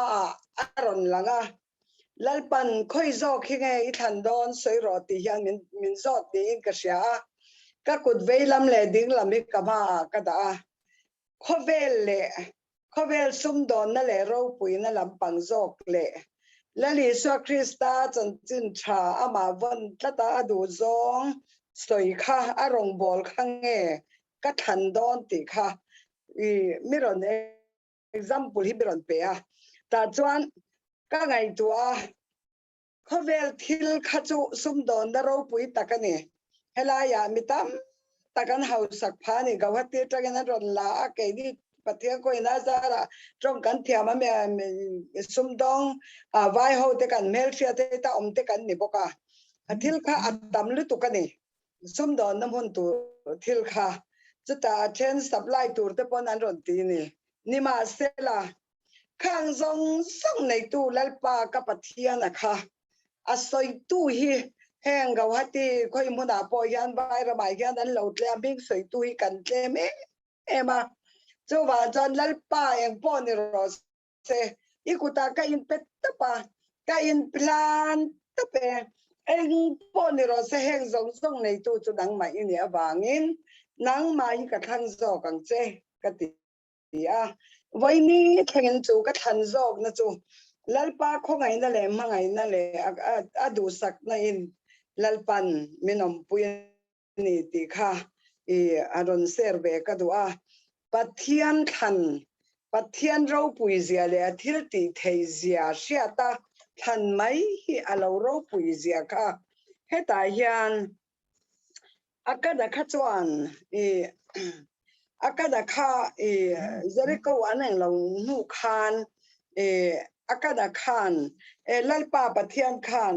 aron langa lalpan khoi zo khi nge than don soi ro ti hian min zo ti in ka sia ka kut veilam le ding lam hi kama ka da khovel sum don na le ro pui na lampang zok le lali so krista chan chin tha ama von tlata adu zong soi kha arong bol khange ka than don ti kha I miron example hi miron pe a ta chuan ka ngai tua khovel thil kha chu sum don na ro pui takani helaya mitam takan hausak phani gawati tagena ron la ke ni pathia ko ina zara trong kan thiama me sum dong vai ho te kan mel thia te ta om te kan ni boka athil kha atam lu tu kani sum don nam hun tu thil kha chuta chen supply tur te pon an ron ti ni ma sela khang zong song nei tu lalpa ka pathia na kha asoi tu hi heng gawati khoi muna po yan vai ra mai yan an lo tle bing soi tu hi kan tle me ema chu wa jan lalpa eng po ni ro se ikuta ka in pet pa ka in plan ta pe eng po ni ro se heng zong song nei tu chu dang mai ni awangin nang mai ka thang zo kang che ka ti a voi ni thangin chu ka than zok na chu lalpa khongai na le mangai na le adu sak na in lalpan minom puini ti kha I aron serve ka dua pathian than pathian ro pui zia le athil ti thei zia siata than mai hi alo ro pui zia kha heta hian akada kha chuan akada kha Jericho aneng lo nu khan akada khan lalpa pathian khan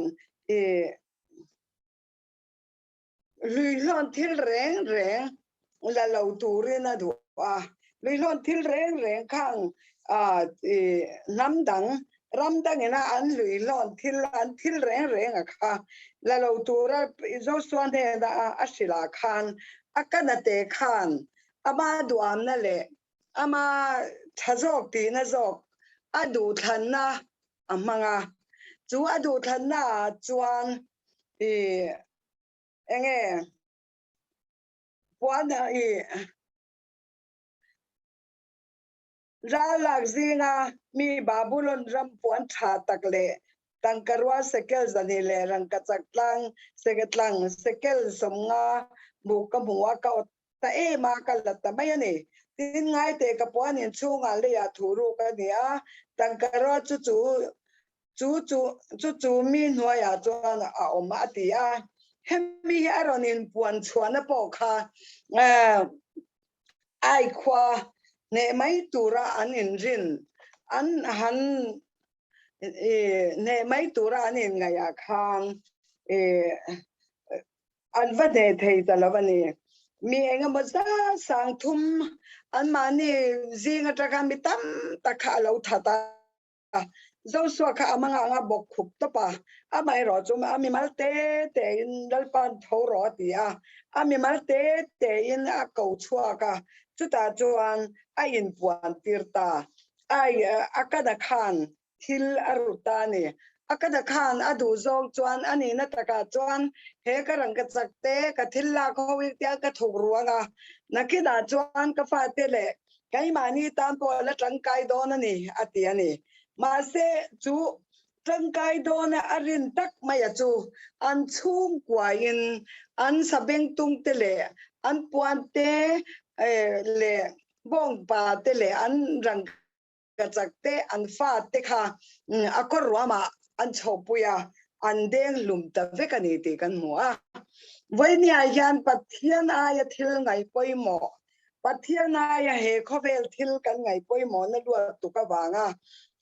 lui lon thil reng la lo turina du lui lon thil reng khang ramdang ina an lui lon thil reng kha la lo tura zo swan he da ashila khan akana te khan ama duam na le ama thazok ti na zok adu thanna amanga chu adu thanna chuan enge puana ralak zinga mi babulon ram puan tha takle tangkarwa sekel zanile rangkachaklang seketlang sekel somnga buka muwa ka ta ma kalata mayani tin ngai te ka puan in chunga le ya thuru ka nia tangkarwa chu mi nuwa ya chuan a oma tia hemi aronin puan chuana po kha ai khwa ne mai tura an in rin an han ne mai tura an in ngaya khang an vade thei talavani mi enga maza sang thum an mani zinga taka mitam takha lo thata zo so kha amanga nga bok khup ta pa amai ro chum ami malte te in dalpan thoro tia ami malte te in a ko chua ka chuta chuan a in puan tirta ai akada khan thil arutani akada khan adu zong chuan ani na taka chuan he karang ka chakte ka thilla khowi tia ka thogruanga nakida chuan ka fa te le kai mani tam po la tangkai don ani atiani ma se chu tangkai don arin tak maya chu an chung kwain an sabeng tung te le an puan te le bong pa te le an rang ka chakte an fa te kha akorwama an chopuya an deng lum ta vekani te kan mua voinia hian pathian aya thil ngai poimo pathian aya he khovel thil kan ngai poimo na lu tu ka wanga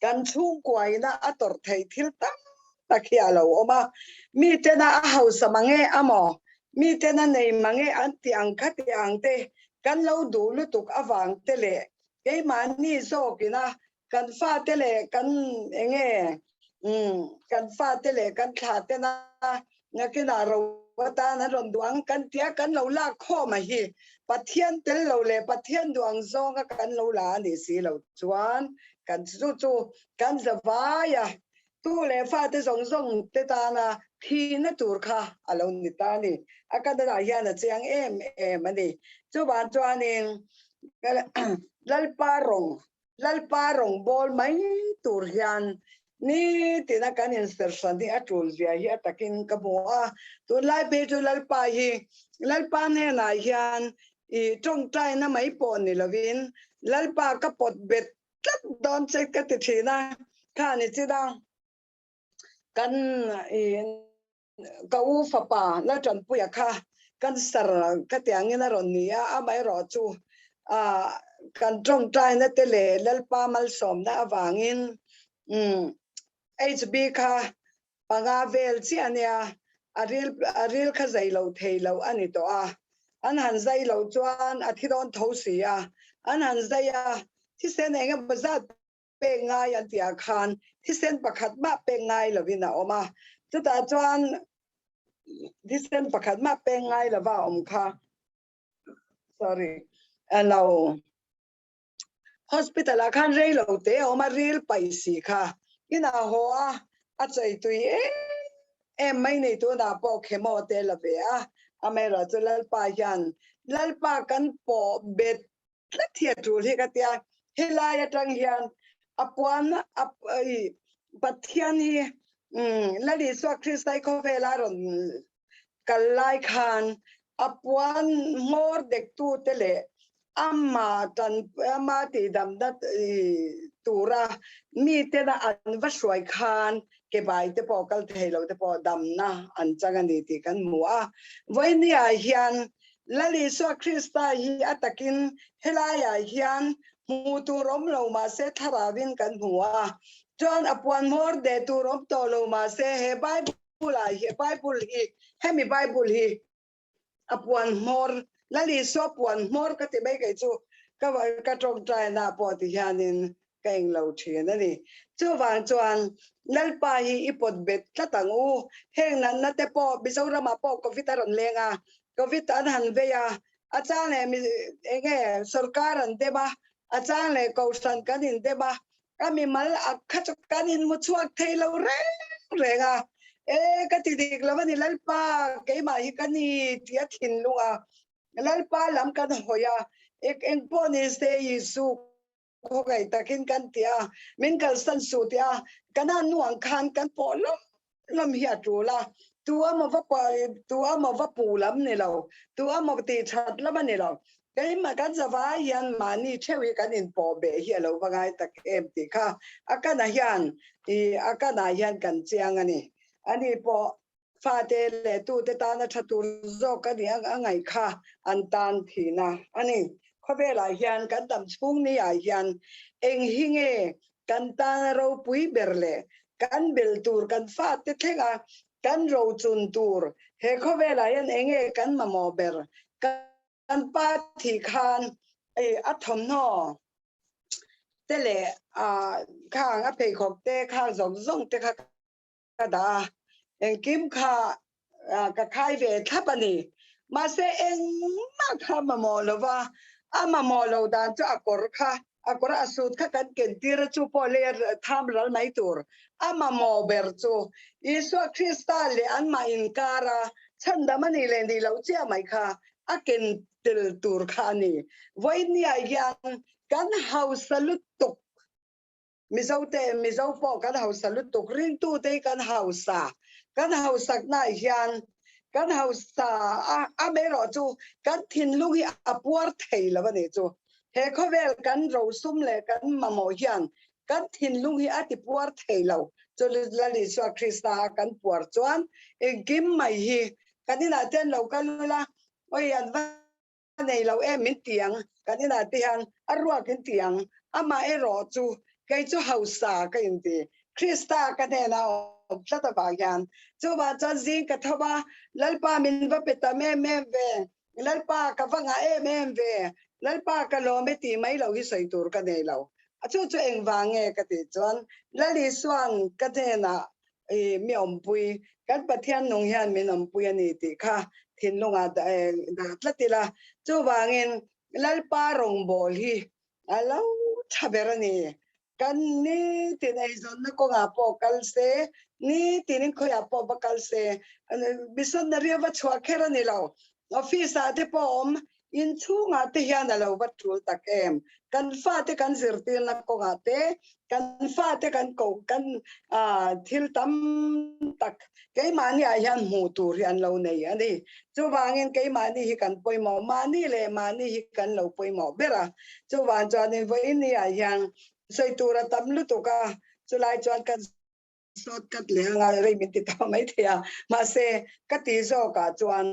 kan chung kwaina ator thei thil tam takhia lo oma mi te na a house mange amo mi te na nei mange an ti ang kha ti ang te kan lo du lu tuk awang te le ke mani zo kina kan fa te le kan enge kan fa te le kan tha te na ngakina ro wata na ron duang kan tia kan lo la kho ma hi pathian tel lo le pathian duang zonga kan lo la ni si lo chuan kan chu kan zawaya ตู้เลฟ้าที่ส่งเตตานะทีน่ะตูร์ค่ะอะไรนิตานี่อาการได้เฮียนะเจียงมันนี่จู่บ้านจวนเองลัลปารงบอลไม่ตูร์เฮียนนี่ที่นักการอินสเตอร์สันที่อัจฉริยะเฮียตะกินกับหัวตัวไล่ไปตัวลัลปาเนี่ยนะเฮียนอีตรงใจน่ะไม่ปนนี่ละวินลัลปาก็ปดเบ็ดตัดโดนเช็คกันติดทีนะข้านี่จีดังกันก็อูฟ้าป่าแล้วจนปุยค่ะกันสระก็เตียงเงินรอนนี้ไม่รอจูกันตรงใจนั่นเตล่แล้วป้ามัลสมนะวางินHB ค่ะปังอาเวลเสียเนี่ยอาริลข้าใจเราเทเราอันนี้ตัวอันหันใจเราจวนอาทิตย์โดนทุสีอันหันใจที่เส้นเองก็บัดเป็นไงอันที่อาคารที่เส้นประคัดมาเป็นไงล่ะวินาออกมาจุดอาจารย์ที่เส้นประคัดมาเป็นไงล่ะว่าค่ะ sorry เรา hospital อาคารเรียลเราเตะออกมาเรียลไปสิค่ะกินอาหัวอาใจตัวไม่ในตัวน่ะพอเคมอเตลเบียไม่รอจะลัลปายันลัลปากันปอเบ็ดและเทียจูที่กันเตียเฮลายจังยันอปวันปัทยานีและดิสวคริสไตโคเวลารอนกัลไลคันอปวันมอร์เด็กตูเตเลอามาติดำดัดตูระมีเตนะอันวัชวยคันเก็บไปเตปอกัลเทลเตปอดำนะอันจังกันดีติกันมัววันนี้อาเฮียนและลิสวคริสต์ฮีอัตกินเฮลายาเฮียนมูตูรมเรามาเซทาราวินกันมัวจนอปวันมอร์เดตูรมโตเรามาเซเฮไบบุลาเฮไบบุลฮีเฮมีไบบุลฮีอปวันมอร์และลิสวปวันมอร์ก็ติไม่ไกจูก็ว่ากระจงใจน่าปอติฮานินเก่งเราเชียนั่นนี่จู่วางจวนนั่นไปอีปดเบ็ดละตังอูเฮงนั้นนั่นแต่ปอบิสาวรามาปอก็วิตารันเลงก็วิตาหันเวียอาจารย์เนี่ยมีเงี้ยสุรการันเดบ้าอาจารย์เนี่ยกอสันกันอินเดบ้าก็มีมาอักขจกันอินมุชวกเทเราเร่งก็ติดอีกแล้ววันนี้ลัลปาเกี่ยมาฮิกันนี่ที่ถิ่นลุงลัลปาลำกันหัวยเองปนิสเตยิสุโอเคแต่กินกันเตียมินกันสันสุเตียกันนั่นนุ่งคันกันปอลำเฮียจูละตัวมาว่าปูลำเนี่ยเราตัวมาตีชัดแล้วมันเนี่ยเราก็มากันจะว่ายันมานี่เชื่อกันอินปอเบเฮียเราว่าไงตะเอ็มตีค่ะอาการนายันกันเจียงอันนี้ปอฟาเตเลตูเตตานะชัตุโซกันเนี่ยไงค่ะอันตันทีนะอันนี้ข้อเวลายันกันดำชุ่งนี่ยันเองหิงกันตาเราปุยเบลเลกันเบลตูร์กันฟาเตเทงกันเราจุนตูร์เฮข้อเวลายันเองกันมาโมเบลกันปาทีคานอัฐมนอเตเลข้างอภัยของเตข้างส่งเตข้ากระดาเองกิมข้ากระคายเวทับนี่มาเซเองมาข้ามาโมลว่ามาโมลดานจะอกรค่ะอกรสุดค่ะกันเกณฑ์ที่เราจูพอเลียทำรัลไม่ตัวมาโมเบอร์จูยิสุคริสต์เลอันมาอินการะฉันดามันนี่เลนดีเราเจ้าไม่ค่ะเกณฑ์ติลตัวค่ะนี่วันนี้ยังกันเฮาสลุตุกมิเจ้าพอกันเฮาสลุตุกริงตู้เตกันเฮาสากันเฮาสักนายยังกันเฮาสาไม่รอจูกันทินลุงฮีปวดเทลวันนี้จูเฮเขาเวลกันเราซุ่มเลยกันมาโมยันกันทินลุงฮีติปวดเทลจูลลิสวคริสตากันปวดจวนกิมไม่ฮีกันนี่นาเจนเรากันละว่ายันวันนี้เรามินเตียงกันนี่นาเตียงรัวกันเตียงมารอจูไกจูเฮาสากันดีคริสตากันเนี่ยเราชัตบายันจูบาจันซิงกัทบาลัลปามินวัปตาเมเวลัลปากับฟังเมเวลัลปากะโลเมตีไม่เราฮิสอยตูร์กันเนี่ยเราจูเองวางกันติจวนลัลิสวนกันเนี่ยนะมีอมปุยกันปะเทียนนงยันมีอมปุยนี่ติค่ะทินลงดัดละติละจูวางลัลปารงบอลฮีแล้วทับเบรนี่ kan ni tin ai zon na ko nga po kalse ni tinin ko ya po bakalse bison na riya ba chwa khera ni law office ate po in chu nga te hian alo ba tul tak em kan fa te kan zirtil na ko nga te kan fa te kan ko kan thil tam tak cái mani ai hian mu tur hian lo nei ani chu wangin cái mani hi kan poimo mani le mani hi kan lo poimo bera chu wan chuan in voi ni ai hian soi tura tam lu tu ka chu lai chuan kan sot kat le nga rei min ti ta mai thia ma se ka ti zo ka chuan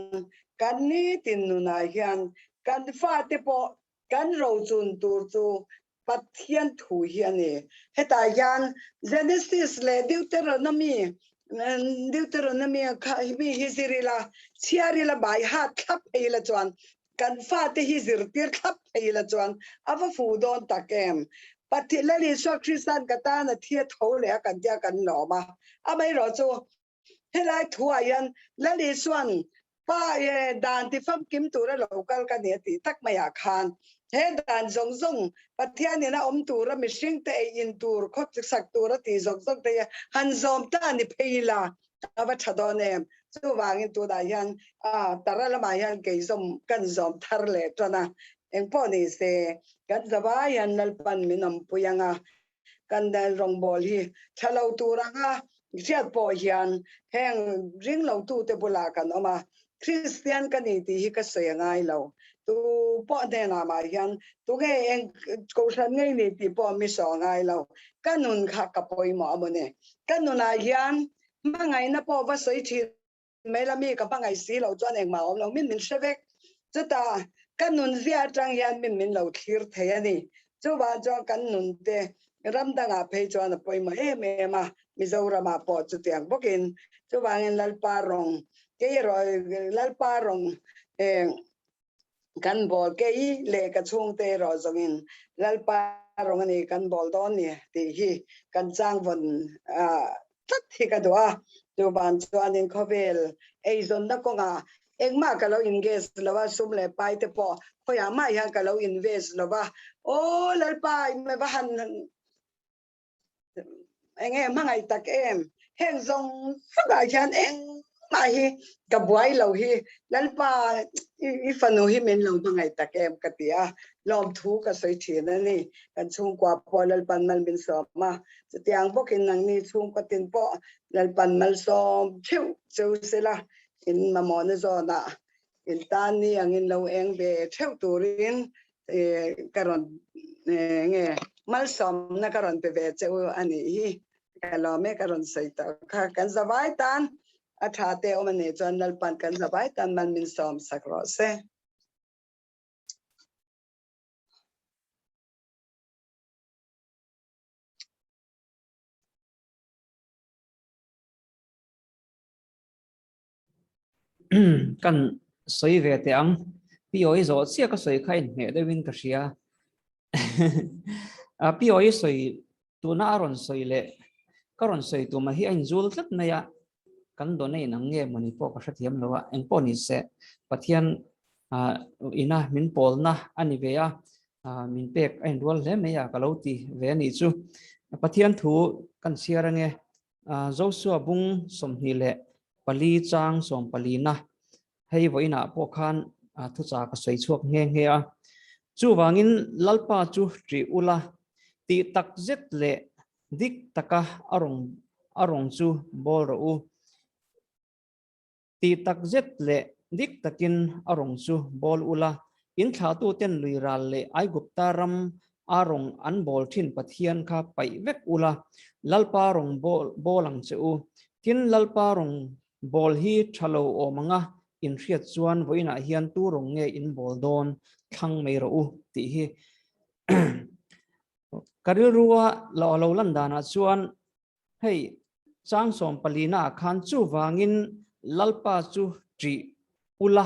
kan ni tin nu na hian kan fa te po kan ro chun tur chu pathian thu hian ni heta hian Genesis le Deuteronomy kha mi hisirila chiarila bai ha thap heila chuan kan fa te hi zir tir thap heila chuan ava fu don takem patila li so Christian kata na thia tho le kan dia kan lo ma amai ro chu helai thuayan lali suan pa dan ti fam kim tura local ka ne ti tak maya khan he dan zong zong pathian ni na tura mishing te in tur khot sak tura ti zong zong te han zom ta ni pheila ava thadone chu wangin tu da yan tarala ma yan ke zom kan zom thar le tona eng po ni se kan zawa yan nalpan minam puyanga kan dal rong bol hi thalo tura nga chiat po hian heng ring lo tu te bula kan oma Christian kan ni ti hi ka se ngai lo tu po de na ma hian tu ge eng ko san ngai ni ti po mi so ngai lo kanun kha ka poi mo amone kanun a hian mangai na po va soi thi me la mi ka pangai si lo chuan eng ma om lo min shevek chuta kanun zia tang hian min lo thir the ani chu wa cho kanun te ram da nga phe chuan poi mo me ma Mizoram po chu tiang bokin chu wangin lalparong ke roi lalparong kan bol ke le ka chung te ro zongin lalparong ani kan bol don ni ti hi kan chang von tat hi ka doa chu ban chuan in khovel ei zon na ko nga engma ka lo engage lawa sum le pai te po khoya ma ya ka lo invest lawa o lalpai me ba han anh em mang ngày tắc em hẹn dòng phát đại chan em mà hi cả buổi lâu hi lần ba phần hi mình lâu mang ngày tắc em cái tia lom thu cái sợi chuyện này kan chung qua po lần pan mal bin so ma tiang bốc in nang ni chung cái tin po lần pan mal so chiu chiu se la in mà mòn zo na in tan ni ang in lâu em về chiu turin karon nghe mal som na karon pe ve cheu ani hi kalo me karon saita kha kan zawai tan athate omane channel pan kan zawai tan man min som sakro se kan soi ve te ang pioi zo sia ka soi khai ne de win ka sia pioi soi tu na ron soi le karon soi tu ma hi an zul tlat na ya kan do nei nang nge mani po ka thiam lo eng po ni se pathian ina min pol na ani ve ya min pek ein rol le me ya ka lo ti ve ni chu pathian thu kan sia range zo su bung som hi le pali chang som pali na hei voina po khan thu cha ka soi chuak nge nge a chu wangin lalpa chu tri ula ti tak zet le dik taka arong chu bol ro u ti tak zet le dik takin arong chu bol ula in tha tu ten lui ral le ai gupta ram arong an bol thin pathian kha pai vek ula lalpa rong bolang che u tin lalpa rong bol hi thalo o manga in riat chuan voina hian tu rong nge in bol don thang mei ro u ti hi karil ruwa lo landana chuan hei chang som palina khan chu wangin lalpa chu tri ula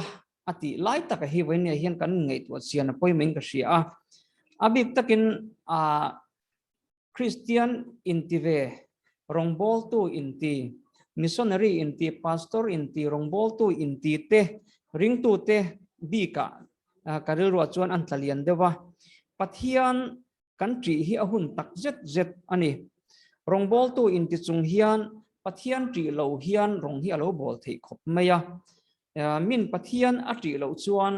ati lai tak hi voina hian kan ngei tu sian appointment ka sia abik takin Christian intive rongbol tu inti missionary inti pastor inti rongbol tu inti te ring tu te bika karil ro chuan an tlalian dewa pathian kan tri hi ahun tak zet ani rong bol tu in ti chung hian pathian tri lo hian rong hi alo bol thei khop maya min pathian a tri lo chuan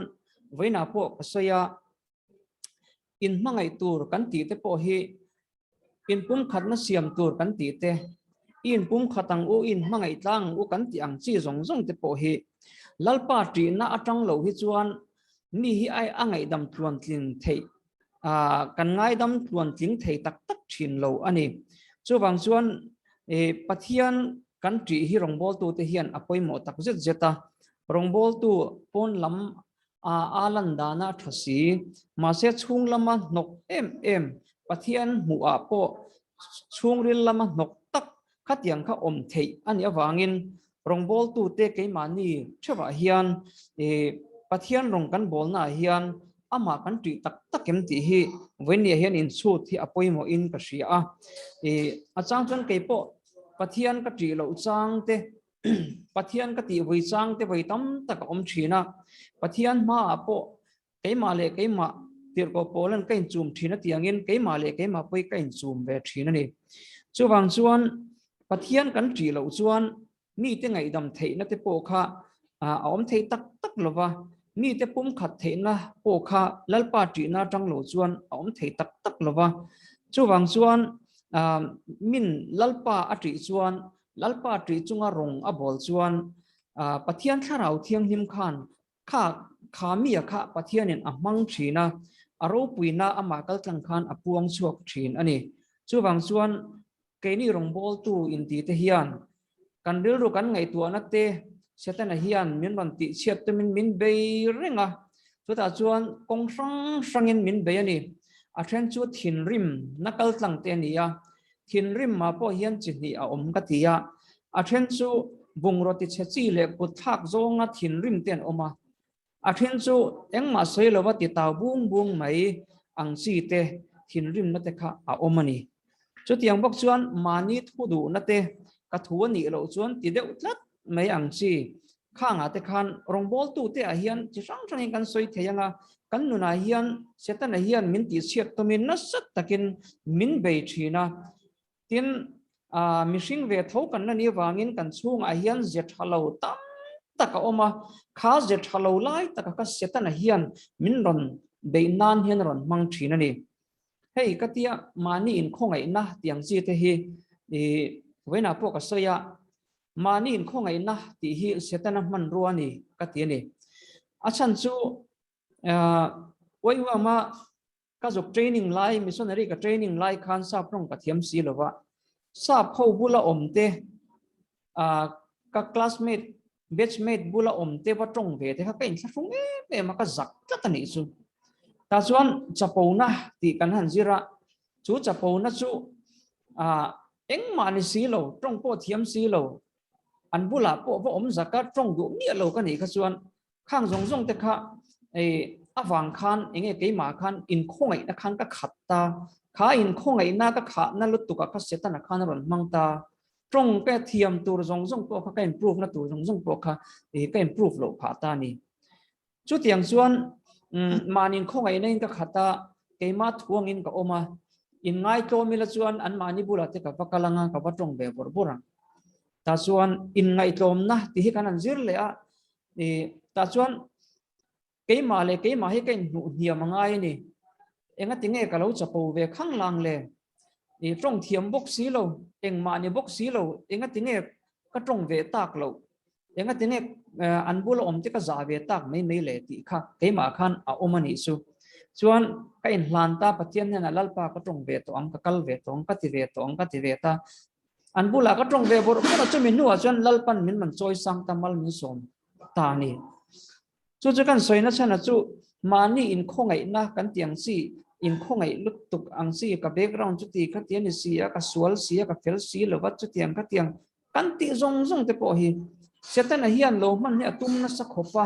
voina po pasaya in mangai tur kan ti te po hi in pum khat na siam tur kan ti te in pum khatang u in mangai tlang u kan ti ang chi zong te po hi lalpa tri na atang lo hi chuan ni hi ai angai dam tluan tling thei kan ngai dam tluan tling thei tak thin lo ani chuwang chuan pathian kan tri hi rong bol tu te hian apoi mo tak zeta rong bol tu pon lam alan dana thasi ma se chung lama nok em pathian mu a po chung ril lama nok tak khatiang kha om thei ani awangin rong bol tu te ke mani thewa hian pathian rong kan bol na hian ama kan tri tak kem ti hi venia hian in chu thi apoi mo in ka ria achang chon ke po pathian ka tri lo chang te pathian ka ti voi chang te voi tam tak om thina pathian ma po keima le keima tir ko polan kain chum thina tiangin keima le keima poi kain chum ve thina ni chuwang chuan pathian kan tri lo chuan mi te ngai dam thei na te po kha om thei tak lova mi te pum khat thei na po kha lalpa tri na tang lo chuan om thei tak lova chuwang chuan min lalpa atri chuan lalpa tri chunga rong a bol chuan pathian tharau thiang him khan kha mi kha pathian in amang thina aro puina ama kal tlang khan apuang chuak thin ani chuwang chuan keini rong bol tu in ti te hian kan ril ru kan ngai tu na te setana hian min ban ti chiat te min be renga chuta chuan kong sang in min be ani a then chu thin rim nakal tlang te nia thin rim ma po hian chi ni a om ka tia a then chu bungroti chechi le puthak zonga thin rim ten oma a then chu engma soilowa ti taw bung mai ang chi te thin rim na te kha a omani chu tiang bok chuan mani thudu na te ka thuani lo chuan ti de utlat mai ang chi khanga te khan rong bol tu te a hian chi sang kan soi theyanga kan nuna hian setana hian min ti chiat to min na sat takin min be thina tin mishing ve tho kan na ni wangin kan chung a hian zet halo tam taka oma kha zet halo lai taka ka setana hian min ron be nan hian ron mang thina ni hei katia mani in khongai na tiang chi te hi wena po ka soya mani in khongai na ti hi setana man ruani katia ni achan chu oiwa ma ka jok training lai missionary ka training lai khan sa prong ka thiam si lova sa pho bula omte ka classmate batchmate bula omte wa tong ve te ka kain thung e ma ka zak tlatani chu ta chuan chapona ti kan han zira chu chapona chu eng mani si lo tong po thiam si lo an bula po wa om zakat tong du ni lo ka ni ka chuan khang zong te kha awang khan enge keima khan in khongai na khan ka khatta kha in khongai na ka kha na lutu ka setana khan ron mangta trong pe thiam tur zong po kha ka improve na tur zong po kha ka improve lo pha ta ni chu tiang chuan manin khongai na in ka khata keima thuang in ka oma in ngai to mila chuan an mani bula te ka pakalanga ka batong be borborang ta chuan in ngai tom na ti hi kan an zir le a ta chuan keima hi kain nu dia mangai ni enga tinge ka lo chapo ve khang lang le trong thiam bok si lo eng ma ni bok si lo enga tinge ka trong ve tak lo enga tinge an bul om te ka za ve tak mai le ti kha keima khan a omani su chuan ka in hlan ta pathian na lalpa ka trong ve to ang ka kal ve to ang ka ti ve ta an bula ka trong ve bor ko chu min nu a chuan lalpan min man choi sang tamal min som ta ni chu kan soina chana chu mani in khongai na kan tiang si in khongai luk tuk ang si ka background chu ti ka tian si ka sual si ka fel si lo wat chu tiang ka tiang kan ti zong te po hi setana hian lo man ne atum na sa khopa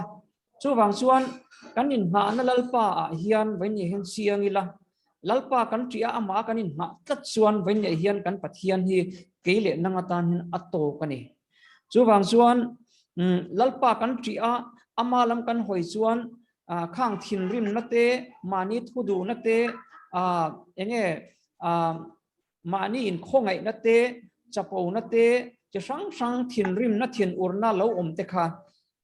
chu wang chuan kan in ha na lalpa hian vaini hen siang ila lalpa kan tia ama kan in ha tat chuan vaini hian kan pathian hi keile nanga tan hin atto kani chu wang chuan lalpa kan tia amalam kan hoi chuan khang thin rim na te mani thudu na te enge mani in khongai na te chapo na te che sang sang thin rim na thin urna lo om te kha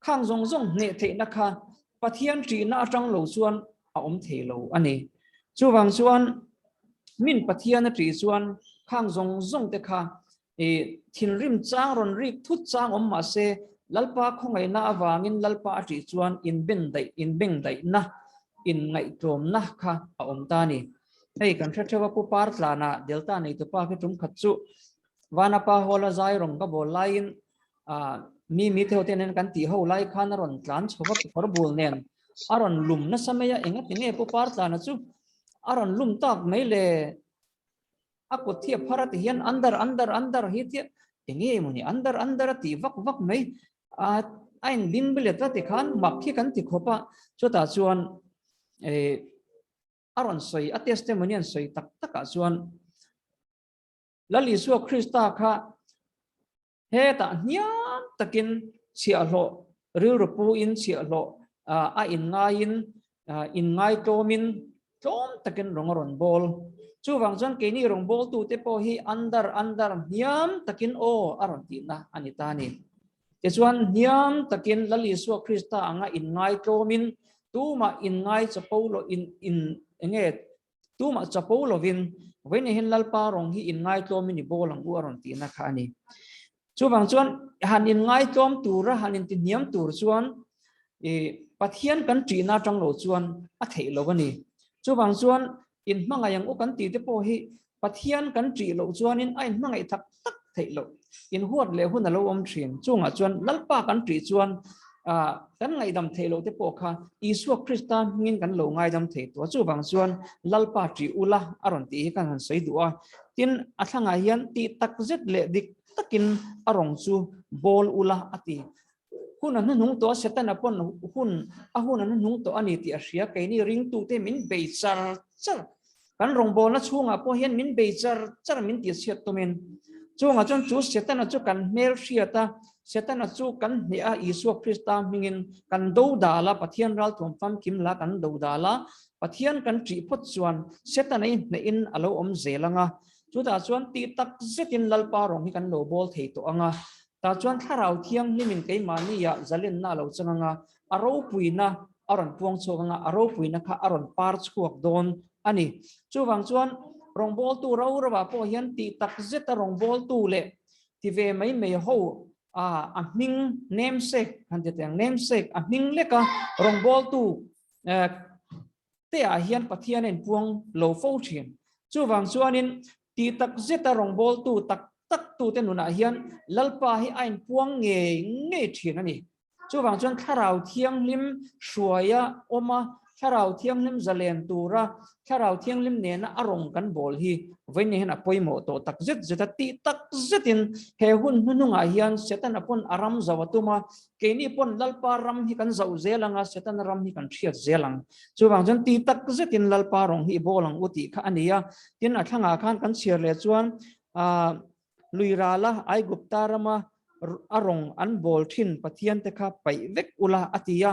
khang zong zong ne the na kha pathian tri na atang lo chuan a om the lo ani chuwang chuan min pathian na tri chuan khang zong zong te kha thin rim chang ron rik thut chang om ma se lalpa khongai na awangin lalpa tri chuan in beng dai na in ngai tom na kha a om ta ni hei kan thra thewa pu par tlana delta nei to pa ke tum khat chu wana pa hola zai rong ka bol lain mi theo ten kan ti ho lai khan ron tlan chowa por bul nen aron lum na samaya enga tinge pu par tlana chu aron lum tak mai le aku thia pharat hian andar hi thia enge muni andar ti vak mai ain din bile ta ti khan mak khi kan ti khopa chota chuan aron soi a testimonian soi tak chuan lali su Krista kha he ta nyam takin chia lo ril ru in chia lo a in ngai tomin tom takin rongoron bol chu wang jon ke ni rong bol tu te po hi andar nyam takin o aron ti na anita ni te chuan nyam takin lali su Krista anga in ngai tomin tuma in ngai chapolo in enge tuma chapolo vin when hin lalpa rong hi in ngai tom ni bolang u aron ti na kha ni chu bang chuan han in ngai tom tur han in ti niam tur chuan pathian kan tri na tang lo chuan a thei lo ani chu bang chuan in hmanga yang u kan ti te po hi pathian kan tri lo chuan in ai hmangai thak tak thei lo in huat le hun lo om thin chunga chuan lalpa kan tri chuan kan ngai dam thei lo te po kha isu Krista ngin kan lo ngai dam thei to chu bang chuan lalpa tri ula aron ti kan han sei duwa tin athanga hian ti tak zet le dik takin arong chu bol ula ati hun an nung to setan apon hun an nung to ani ti asia kai ni ring tu te min be char kan rong bol na chunga po hian min be char min ti siat to men chunga chon chu setan chu kan mel siata setan chu kan nia isu Krista mingin kan do dala pathian ral thom fam kim la kan do dala pathian kan tri phot chuan setan ai ne in alo om zelanga chu ta chuan ti tak zetin lalpa rong hi kan lo bol thei to anga ta chuan tharau thiang himin ke mani ya zalin na lo changa aro puina aron puang chonga aro puina kha aron par chuak don ani chu wang chuan rong bol tu ro ba po hian ti tak zeta rong bol tu le ti ve mai me ho a hning namesake han te teng namesake a hning leka rong bol tu te a hian pathian en puang lo fo thin chu wang chuanin ti tak zeta rong bol tu tak tu te nuna hian lalpa hi ain puang nge thin ani chu wang chuan tharau thiang lim shuaya oma tharau thiang lim zalen tura tharau thiang lim ne na arong kan bol hi vein hen apoimo to tak zeta ti tak zetin he hun hununga hian setan apon aram zawatuma keini pon lalpa ram hi kan zau zelanga setan ram hi kan thiat zelang chu wang chuan ti tak zetin lalpa rong hi bolang uti kha ania tin athanga khan kan share le chuan luirala ai gupta rama arong an bol thin pathian te kha pai vek ula atia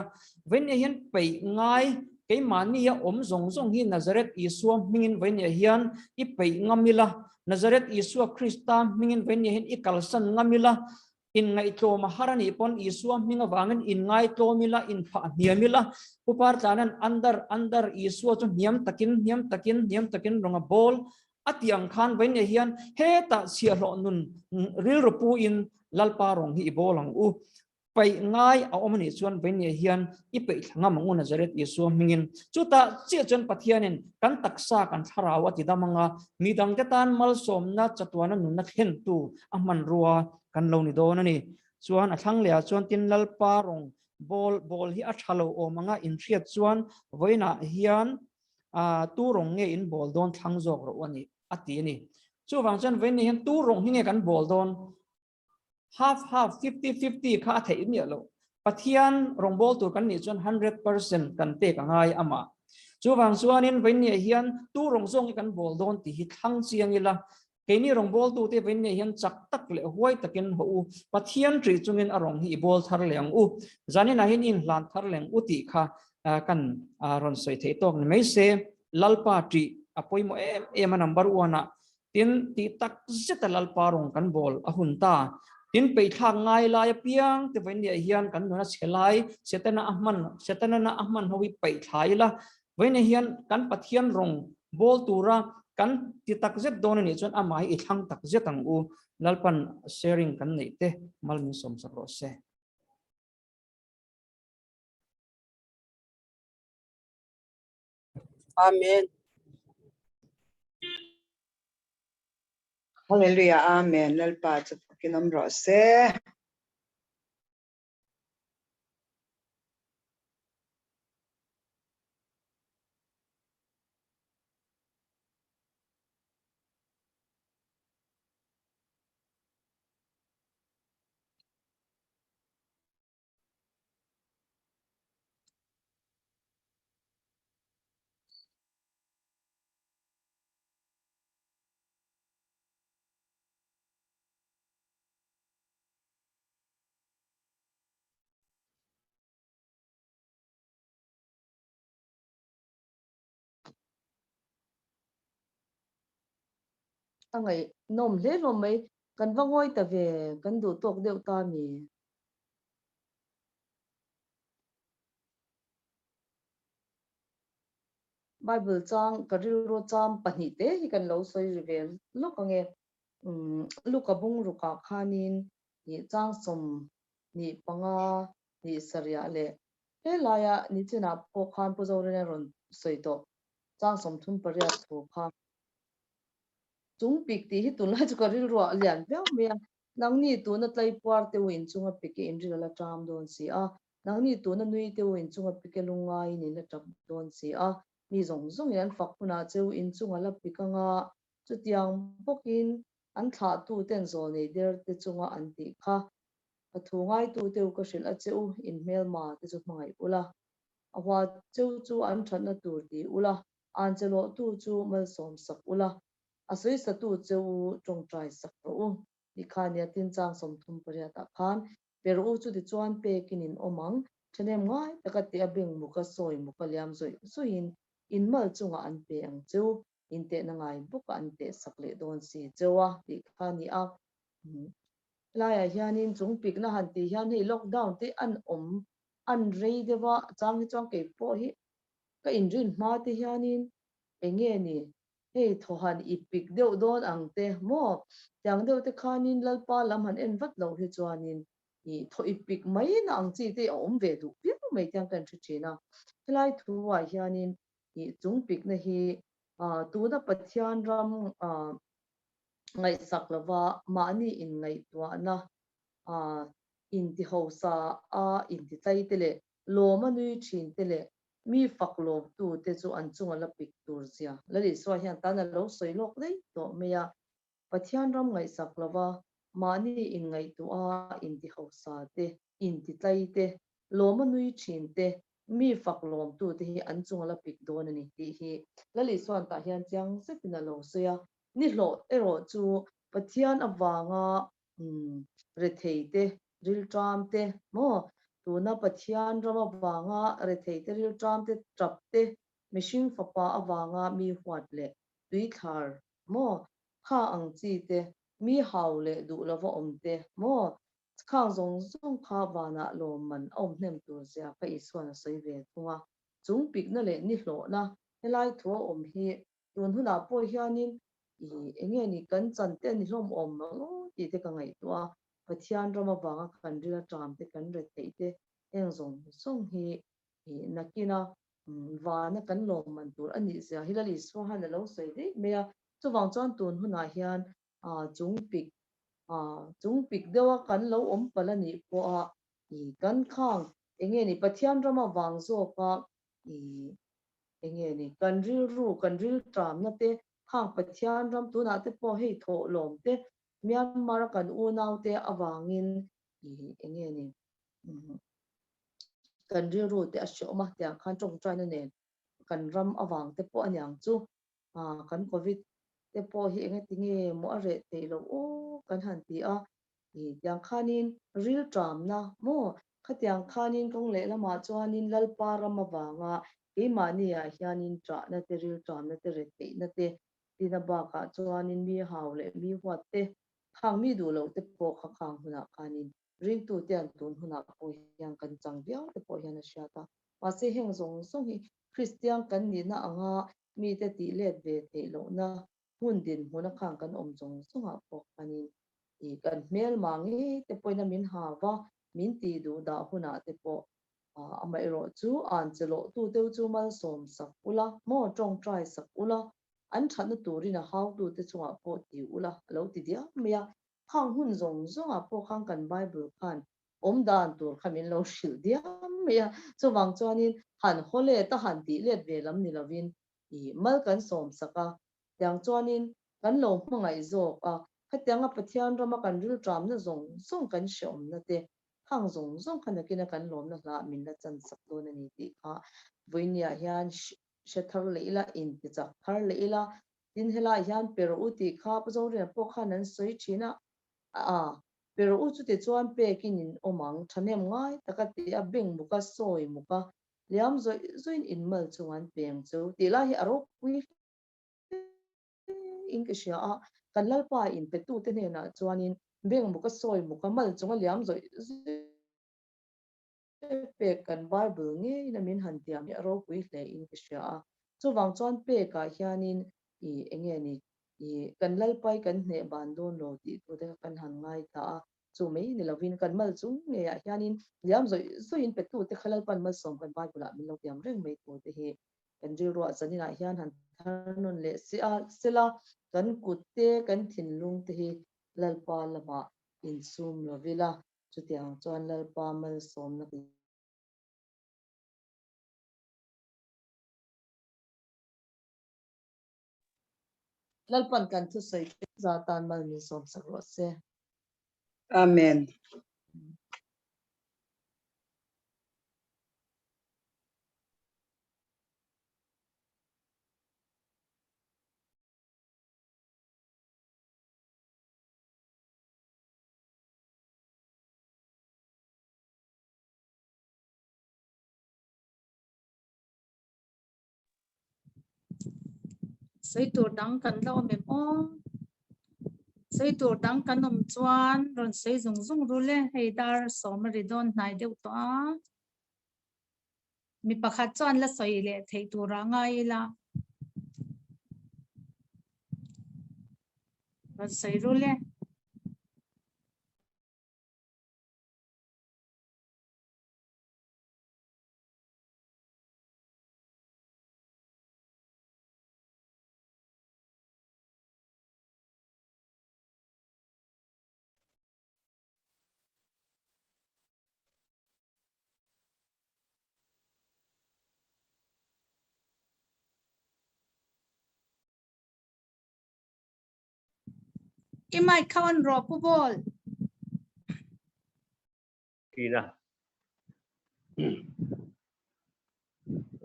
vein hian pai ngai ke mania om zong hi Nazareth Isu mingin vein hian I pai ngamila Nazareth Isu Krista mingin vein hian I kalsan ngamila in ngai to maharani pon Isu minga wangen in ngai to mila in pha niamila upar tanan andar Isu chu niam takin ronga bol atiang khan vein hian he ta sia lo nun ril rupu in lalpa rong hi bolang u pai ngai a omani chuan vein hian I pe thanga mangu Nazareth Isu mingin chuta che chon pathianin kan taksa kan tharawa ti damanga midang te tan mal somna chatwana nunna khen tu aman ruwa kan lo ni don ani chuan a thang le chuan tin lalpa rong bol hi a thalo o manga in thiat chuan voina hian tu rong nge in bol don thang jok ro ani ati ni chu wang chuan vein hian tu rong hi nge kan bol don half 50-50 kha thei ni lo pathian rong bol tur kan ni chuan 100% kan te ka ngai ama chu wang chuanin vein hian tu rong zong kan bol don ti hi thang chiang ila keini rong bol tu te vein hian chak tak le huai takin ho u pathian tri chungin arong hi bol thar leng u zanin a hin in hlan thar leng u ti kha kan ron soi thei tok ni mai se lalpa tri apoi mo em number 1 tin ti tak zetalal parong kan bol ahunta tin pe thang ngai lai piang te ven dia hian kan na chelai setana na ahman howi pe thlai la ven hian kan pathian rong bol tura kan ti tak zet don ni chon amai i thang tak zetang u lalpan sharing kan nei te malmi som sakro se Amen. Hallelujah, amen. Lalpa chu kinam ro se. angai nom le lo mai kan wangoi ta ve kan du tok deu ta mi Bible chang karil ro cham pani te hi kan lo soi revel lo ka nge lu ka bung ru ka khanin ni chang som ni panga ni saria le he laya ni china po khan pu zo re ron soi to chang som thum paria thu kha chung pik ti hi tun la chu karil ro lian veo me nang ni tu na tlai puar te win chunga pike inri la tram don si a nang ni tu na nui te win chunga pike lungai ni la tram don si a mi zong zong yan fak puna cheu in chunga la pikanga chutiang bokin an tha tu ten zo nei der te chunga an ti kha thu ngai tu teu ka hril a cheu in mel ma te chu mangai ula awa cheu chu an thatna tur ti ula an chelo tu chu mal som sak ula asoi sa tu cheu tong trai sak ro ni khania tin chang som thum paria ta khan per u chu ti chuan pe kinin omang thenem ngai takati abeng muka soi muka liam zoi suin in mal chunga an pe ang cheu in te na ngai buka an te sakle don si chewa ti khani a laya hianin chung pik na han ti hian hei lockdown te an om an rei dewa chang hi chang ke po hi ka in rin ma te hianin enge ni hei thohan ipik deuh don ang te mo tiang deuh te khanin lalpa lam han en vat lo hi chuanin i tho ipik mai na ang chi te om ve du piu mai tiang kan thi thina helai thuwa hianin i chung pik na hi tu na pathian ram ngai saklawa mani in ngai tua na in ti hosa in ti tlai tele loma nui thin tele mi faklom tu te chu an chunga la pik tur zia lali so hian ta na lo soi lok dei to meya pathian ram ngai saklawa mani in ngai tu in ti hosa te in ti tlai te loma nui thin te mi faklom tu te hi an chunga la pik don ani ti hi lali so ta hian chiang se pina lo soya ni hlo ero chu pathian awanga re thei te ril tram te mo tuna pathian rama awanga re thei te ril tram te trap te mishing fapa awanga mi huat le tui thar mo kha ang chi te mi haw le du lawa om te mo khang zong zong kha wana lo man om hnem tur sia ka iswan soi ve thunga chung pik na le ni hlo na helai tho om hi tun huna po hianin i enge ni kan chan te ni hlom om lo ti te ka ngai to pathian rama wanga kan rila tram te kan re thei te eng zong song hi nakina wana kan lo man tur ani sia hilali so han lo soi de meya chuwang chuan tun huna hian chung pik dewa kan lo om palani po a i kan khang enge ni pathian rama wang zo ka i enge ni kan ril tram na te khang pathian ram tu na te po hei tho lom te Myanmar kan u nau te awangin i enge ni kan ril te asho ma te khan tong trai na ne kan ram awang te po anyang chu kan covid te po hi enge tinge mo are te lo o kan han ti a i yang khanin ril tram na mo khatiang khanin kong le lama chuanin lalpa ram awanga ke mani ya hianin tra na te ril tra na te rete na te tina ba ka chuanin mi haule mi huat te khang mi du lo te po kha khang huna kanin ring tu tian tun huna po hian kan chang biang te po hian a shata ma se heng zong song hi Christian kan ni na anga mi te ti let ve te lo na hun din huna khang kan om zong songa po kanin i kan mel mangi te poina min hawa min ti du da huna te po amai ro chu an chelo tu teu chu mal som sak ula mo tong try sak ula an than tu rina how tu te chunga po ti ula lo ti dia meya khang hun zong zong a po khang kan bible khan om dan tur khamin lo shil dia meya chu wang chuanin han hole ta han ti let ve lam ni lovin i mal kan som saka yang chuanin kan lo hmangai zo a khatianga pathian rama kan ril tram na zong zong kan shom na te khang zong zong khana kina kan lom na la min na chan sak do na ni ti kha voinia hian shathar leila in ti cha thar leila tin hela hian per u ti kha pazo re po khan an soi thina per u chu te chuan pe kin in omang thanem ngai takati a beng muka soi muka liam zoi zoin in mal chuan peng chu ti la hi aro pui Englishia kan lalpa in petu te ne na chuanin beng muka soi muka mal chunga liam zoi pe kan bible nge na min han tiam ya ro pui hle Englishia chu wang chuan pe ka hianin I enge ni I kan lalpai kan hne ban don lo ti tu te kan han ngai ta chu mei ni lovin kan mal chung nge ya hianin liam zoi zoin petu te khalal pan mal som kan bible min lo tiam reng mei tu te hi kan ri ro chanina hian han thanon le sila kan kutte kan thinlung te hi lalpa lama in sum lovila chutiang chuan lalpa mal som na lalpan kan thu sai za tan mal min som sak ro se Amen. sei tur dang kan lo mem o sei tur dang kan om chuan ron sei zung zung ru le hei dar somari don nai deuh to a mi pakhat chuan la soi le thei tura ngai la ron sei ru le imai khawan ro pu bol Kina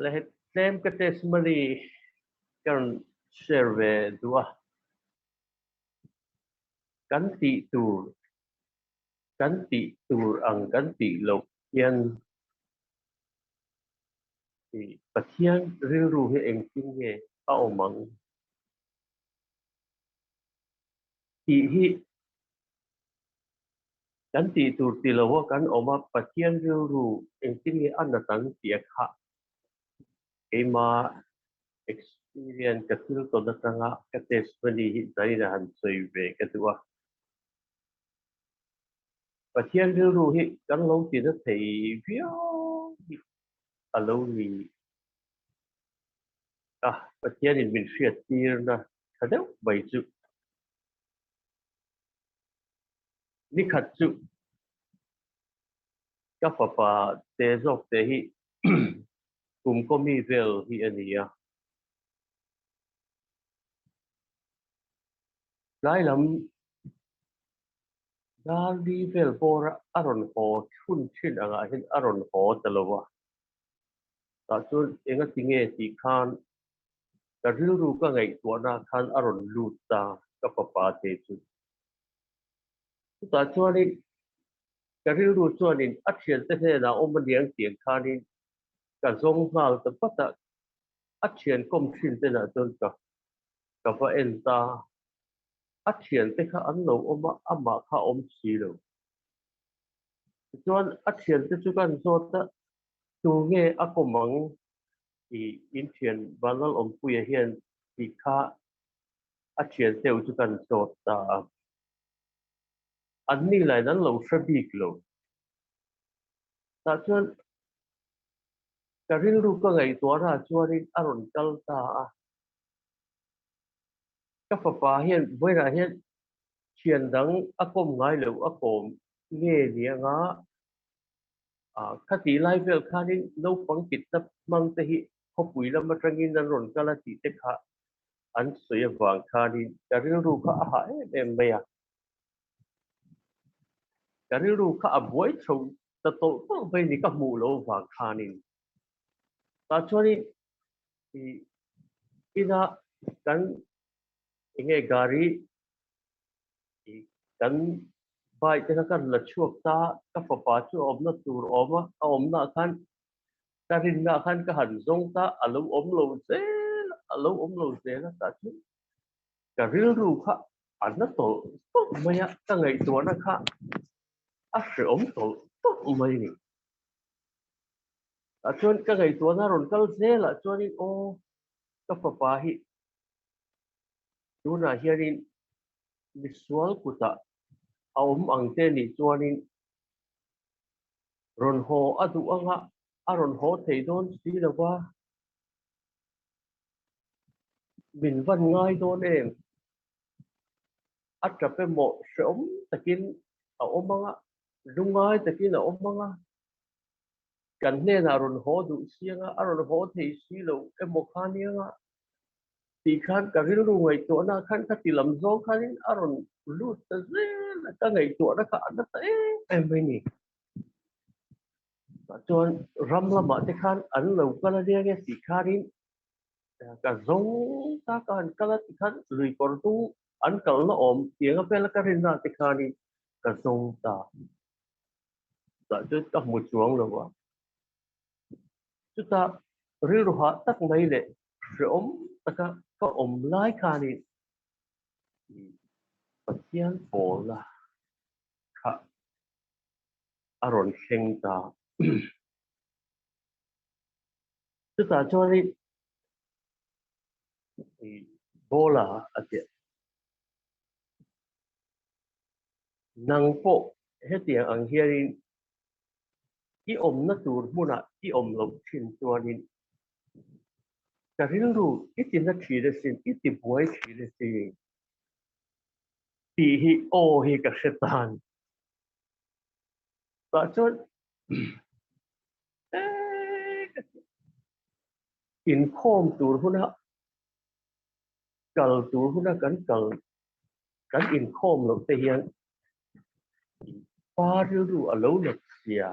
lehet tem ka testimony kan share dua kan ti tur ang kan ti lo hian thì pathian riu ru hi eng tin nge a omang ti hi kan ti tur ti lo kan oma pathian riu ru eng tin nge an na tan ti kha ema experience ka til to da tanga ka testimony hi dai na han soi ve ka tua pathian riu ru hi kan lo ti na thei vio alo ni pathian in min fiat tir na thadeu bai chu ni khat chu ka papa te zok te hi kum ko mi vel hi ania lai lam dal di vel por aron ho chun chin anga hin aron ho talowa ta chun enga tinge ti khan ka riu ru ka ngai to na khan aron lu ta ka papa te chu ta chuan ka riu ru chuan in a thian te he na om niang tiang khanin ka zong hal ta pata thiền công xin tên là tôn cả vợ em ta thiền tới khá ăn lâu mà khá xí lâu cho nên thiền tới chú cần cho ta chú nghe có mong thì in thiền và nó bùi hiền thì khá thiền theo chú cần cho ta anh này lại nó lâu sẽ bị lâu ta cho nên cái riêng lúc cái ngày tuổi ra cho nên anh cần ta các Phật bà hiện với là hiện thiền đắng công ngay lâu công nghe gì ngã khá tí lai về khá đi nấu phẳng kịch tập mang tới học bùi lâm trăng in nan rộn cả là tí tết khá anh suy vàng khá đi cái riêng lúc khá hại em bây à cái riêng lúc khá buổi trâu ta tổ có về đi các mù lỗ vàng khá đi ta cho đi thì ina kan nghe gari kan bai te kan la chuak ta ka fa pa chu om na tur oma om na khan ta rin na khan ka han zong ta alo om lo ze na ta chu ka ril ru kha an na to maya ta ngai to na kha a se om to mai ni ta chon ka ngai to na ron kal ze la chon ni o ka fa pa hi tu na hiarin visual kuta ang te ni chuanin ron ho adu anga aron ho thei don si lawa min van ngai don em atrape mo som takin omanga lungai takin omanga kan ne na ron ho du sianga aron ho thei si lo emo khanianga ti khan ka ri lu ngai to na khan ka ti lam zo khanin aron lu ta ze ka ngai to na ka na ta em mai ni chon ram la ma te khan an lo ka la dia ge ti kharin ka zong ta kan ka la ti khan lui kor tu an kal na om tiang a pel ka rin na te khani ka zong ta chu ta mu chuang lo wa chu ta ri ru ha tak mai le om ta ka om lai khani patian pola kha aron kheng ta chu ta cho ni bola ate nang po hetiang ang hiarin i om na tur muna i om lo thin chuanin ka ring ru i tin na thi de sin i ti buai thi de sin ti hi o hi ka shetan ta chon in khom tur huna kal tur huna kan in khom lo te hian pa ru alo na sia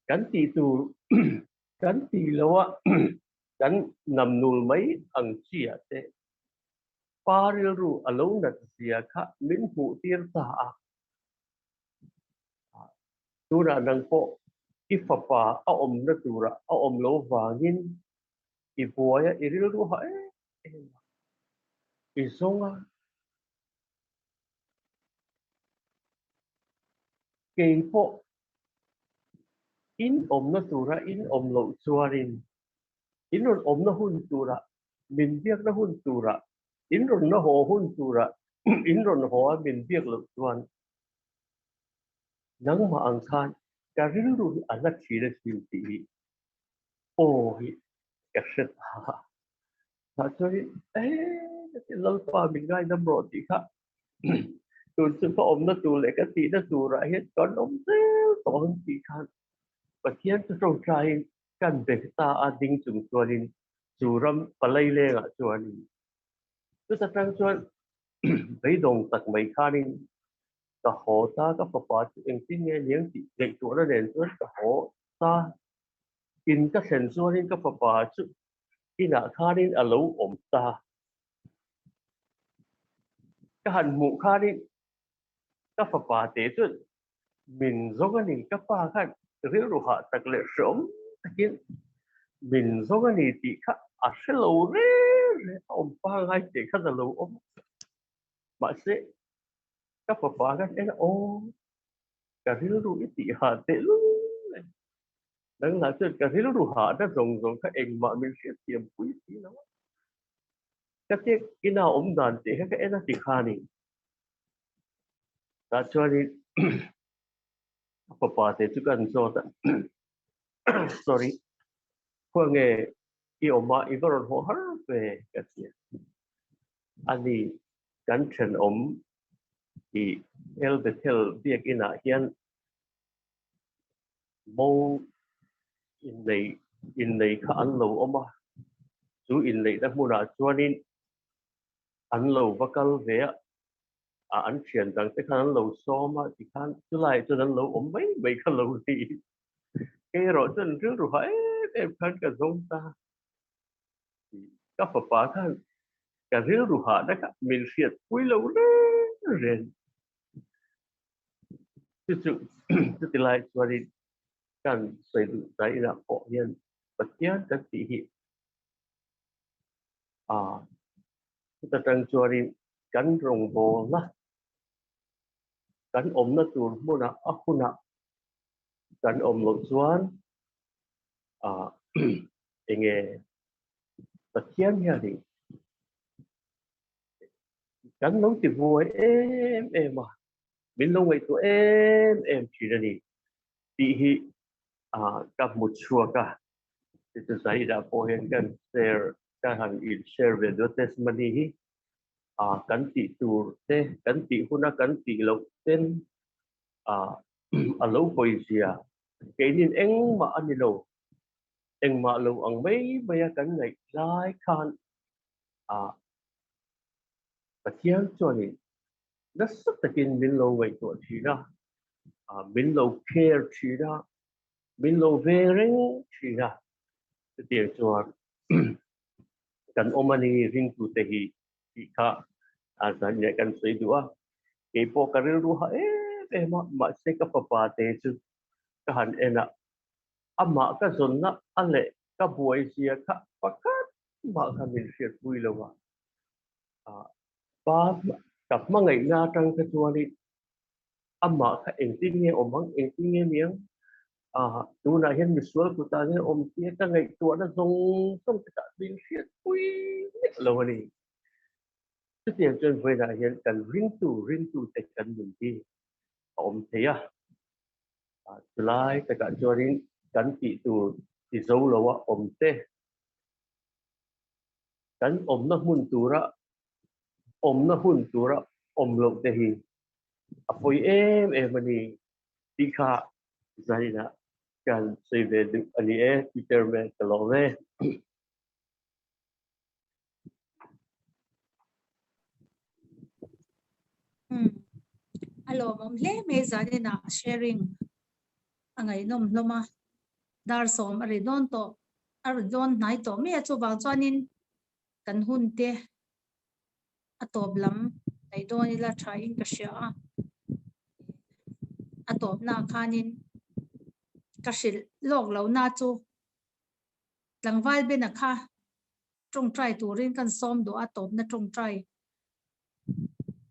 kan ti tur kan ti lawa kan nam nul mai ang chia te pa ru alo na sia kha min hu tir ta tu ra nang po ifapa a om na tura a om lo wangin i boya i ru ha i zonga ke po in om na tura in om lo chuarin in ron om na hun tura min biak na hun tura in ron na ho hun tura in ron ho min biak lo chuan nang ma ang khan ka rin ru anak chi le sim ti o hi ka shet ha ta choi ti lal pa min ngai nam ro ti kha tu chu ko om na tu le ka ti na tu ra het kon om te to hun ti khan pathian chu rong trai kan be ta a ding chung chuanin churam palai le nga chuanin tu ta tang chuan bei dong tak mai khanin ka ho ta ka papa chu eng tin nge liang ti dei tu ra len chuan ka ho ta in ka sen chuanin ka papa chu ina khanin alo om ta ka han mu khanin ka papa te chu min zong ani ka pa khan ri ru ha tak le som takin mình số cái này thì khác à sẽ lâu rê ông ba ngay thì khác là lâu ông mà sẽ các bà các em ô cả thứ lúc ít thì hà tệ luôn đang là chuyện cả thứ lúc hà đã rồng các em mà mình sẽ tiệm quý tí nó các cái nào ông đàn thì các em thì khá này đã cho đi bà thì chúng cần cho ta sorry qua nghe yêu mà yêu rồi họ hết về cái gì anh đi gắn chân ông thì elbetel việc ina hian mo in nei kha an lo oma chu in nei da muna chuanin an lo vakal ve a an thian dang te khan an lo soma ti khan chu lai chu an lo om mai kha lo ti ke ro chen ru ru hai em khan ka zong ta ka pa khan ka ru ha da ka min siat pui lo ren chu ti lai chuanin kan xây dựng tại là phổ nhân vật chất các tỷ hiệu chúng ta đang cho đi cắn rồng bò lá cắn ôm nó tuôn mua nè ốc nè cắn ôm lột xoắn nghe vật chất nha đi cắn nấu thì vui em mà mình lâu ngày tụi em chỉ là đi tỷ hiệu gặp một chùa cả thì tôi thấy đã phổ hiệnกันshare các hàng in share về đôi testimony hi cắn tỷ tour thế cắn tỷ hôn cắn tỷ lộc tên ở lâu hồi gì cái nên anh mà anh lâu anh mà lâu anh mấy bây giờ cắn này lại khan và tiếng cho nên rất rất là kinh mình lâu vậy tuổi chỉ ra mình lâu care chỉ ra mình lâu về rèn chỉ ra cái tiếng cho kan omani ring tu te hi ka azan ya kan sei dua ke po karil ru ha ma se ka papa te chu ka han ena amma ka zonna ale ka buai sia ka pakat ma ka min sia pui lo wa pa kap ma ngai na tang ka chuani amma ka engting nge omang engting nge miang tu na hian visual ku ta ne om tia ka ngai tu na zong song ta bin sia pui lo ni cái tiền trên về là hiện cần ring tu tại cần mình đi ông thấy July tất cả cho đến cần tỷ dấu lâu ông thế cần ông nó hun tu ra ông lâu thế hi phơi em mình đi khá giải na cần xây về được anh ấy Peter men cái lâu này alo mom le me zani na sharing angai nom loma dar som ari don to ar don nai to me chu bang chuanin kan hun te atop lam nei don ila thain ka sha atop na khanin ka sil lok lo na chu tlangwal be na kha trong trai turin kan som do atop na trong trai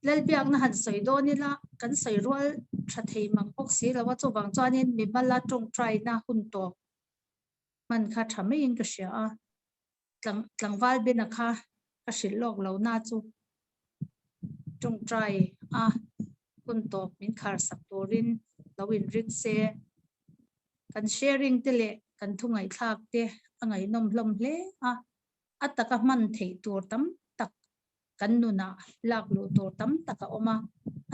lel biak na han soi do ni la kan soi rual tha thei mang pok si la wa chu bang chuanin mi bala trong trai na hun to man kha thame in ka sha tlangwal be na kha ka sil lok lo na chu trong trai hun to min khar sak torin lawin rik se kan sharing te le kan thungai thak te angai nom hlom hle ataka man thei tur tam tak kan nu na lak lu tur tam taka oma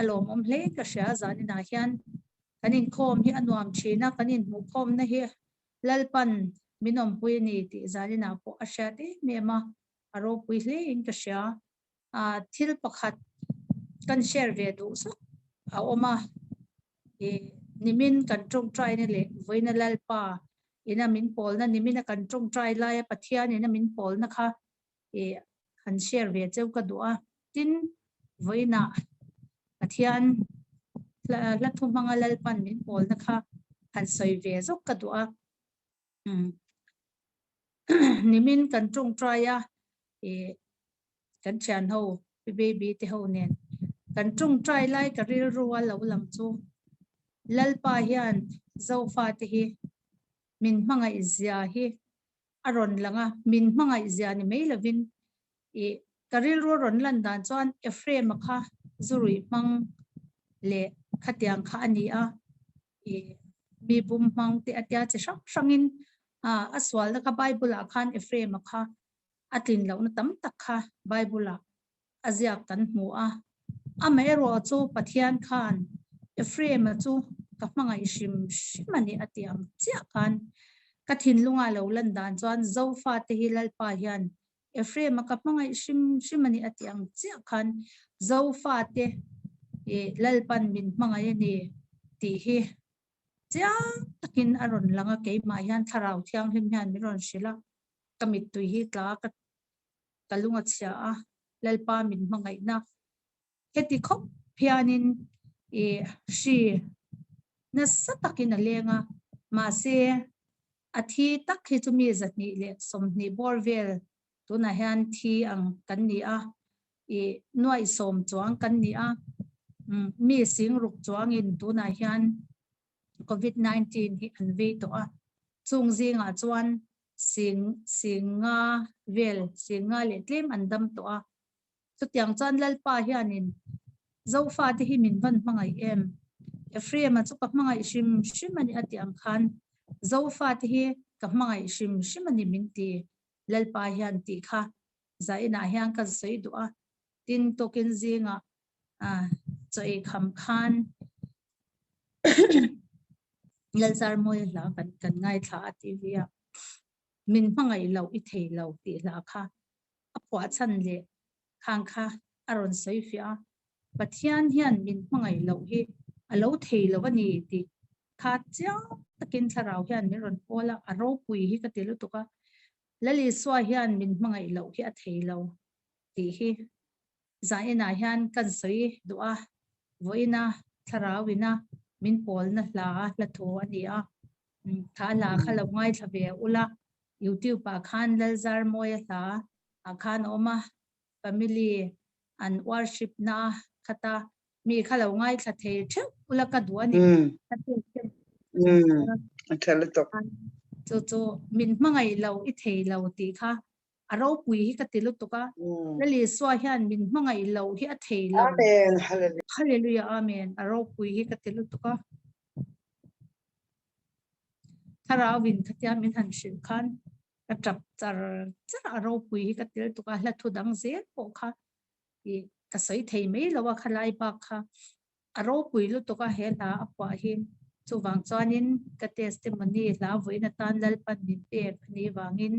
alom om hle ka sha zani na hian kanin khom hi anuam thina kanin mu khom na hi lalpan minom pui ni ti zani na po asha te mema aro pui hle in ka sha thil pakhat kan share ve du so oma nimin kan trong try ne le voina lalpa ina min pol na nimina kan trong try la ya pathian ina min pol na kha han share ve cheu ka du'a tin voina pathian la thu manga lalpan min pol na kha han soi ve zok ka du'a nimin kan trung traya e kan chan ho baby te ho nen kan trung trai lai ka ril ruwa lo lam chu lalpa hian zo fa te hi min hmanga izia hi aron langa min hmanga izia ni mai lovin e karil ro ron lan dan chuan e frame kha zurui mang le khatiang kha ani a e mi bum mang te atya che sak sangin aswal na ka bible a khan e frame kha atin lo na tam tak kha bible a azia kan mu a mai ro chu pathian khan e frame chu ka hmanga ishim shimani atiang chia khan kathin lunga lo lan dan chuan zo fa te hi lalpa hian e frame ka hmanga ishim shimani atiang chia khan zo fa te e lalpan min hmanga ni ti hi chia takin aron langa ke ma hian tharau thiang him hian mi ron shila kamit tu hi tla ka kalunga chia a lalpa min hmanga na heti khop phianin e shi na satakin a lenga ma se athi tak hi chu mi zatni le somni borvel tuna hian thi ang kan ni a e noi som chuang kan ni a mi sing ruk chuang in tuna hian covid-19 hi an ve to a chung zinga chuan singa vel singa le tlem andam to a chutiang chan lalpa hianin zo fa te hi min van mangai em e frame chu ka mangai shimani atiang khan zo fa te hi ka mangai shimani min ti lalpa hian ti kha zaina hian kan sei do a tin token zinga choi kham khan lalzar moi la kan ngai tha tivia min mangai lo I thei lo ti la kha apwa chan le khang kha aron sei fia pathian hian min mangai lo hi alo thei lo ani ti kha cha takin tharau hian mi ron pola aro pui hi ka tilu tuka lali swa hian min mangai lo hi a thei lo ti hi zaina hian kan sei du'a voina tharawina min polna la tho ani a tha la khala ngai thabe ula YouTube pa khan lalzar moi la akhan oma family and worship na khata mi khalo ngai kha the the ula ka duani thela to chu min mangai lo I thei lo ti kha aro pui hi ka tilu to ka lali swa hian min mangai lo hi a thei lo amen hallelujah amen aro pui hi ka tilu to ka tharawin khatia min han shin khan ka trap char aro pui hi ka tilu to ka la thu dang ze po kha I ka sei thei mai lo wa khalai ba kha aro pui lu to ka he la apwa hi chu wang chuanin ka testimony la voina tan lal pan ni pe ni wangin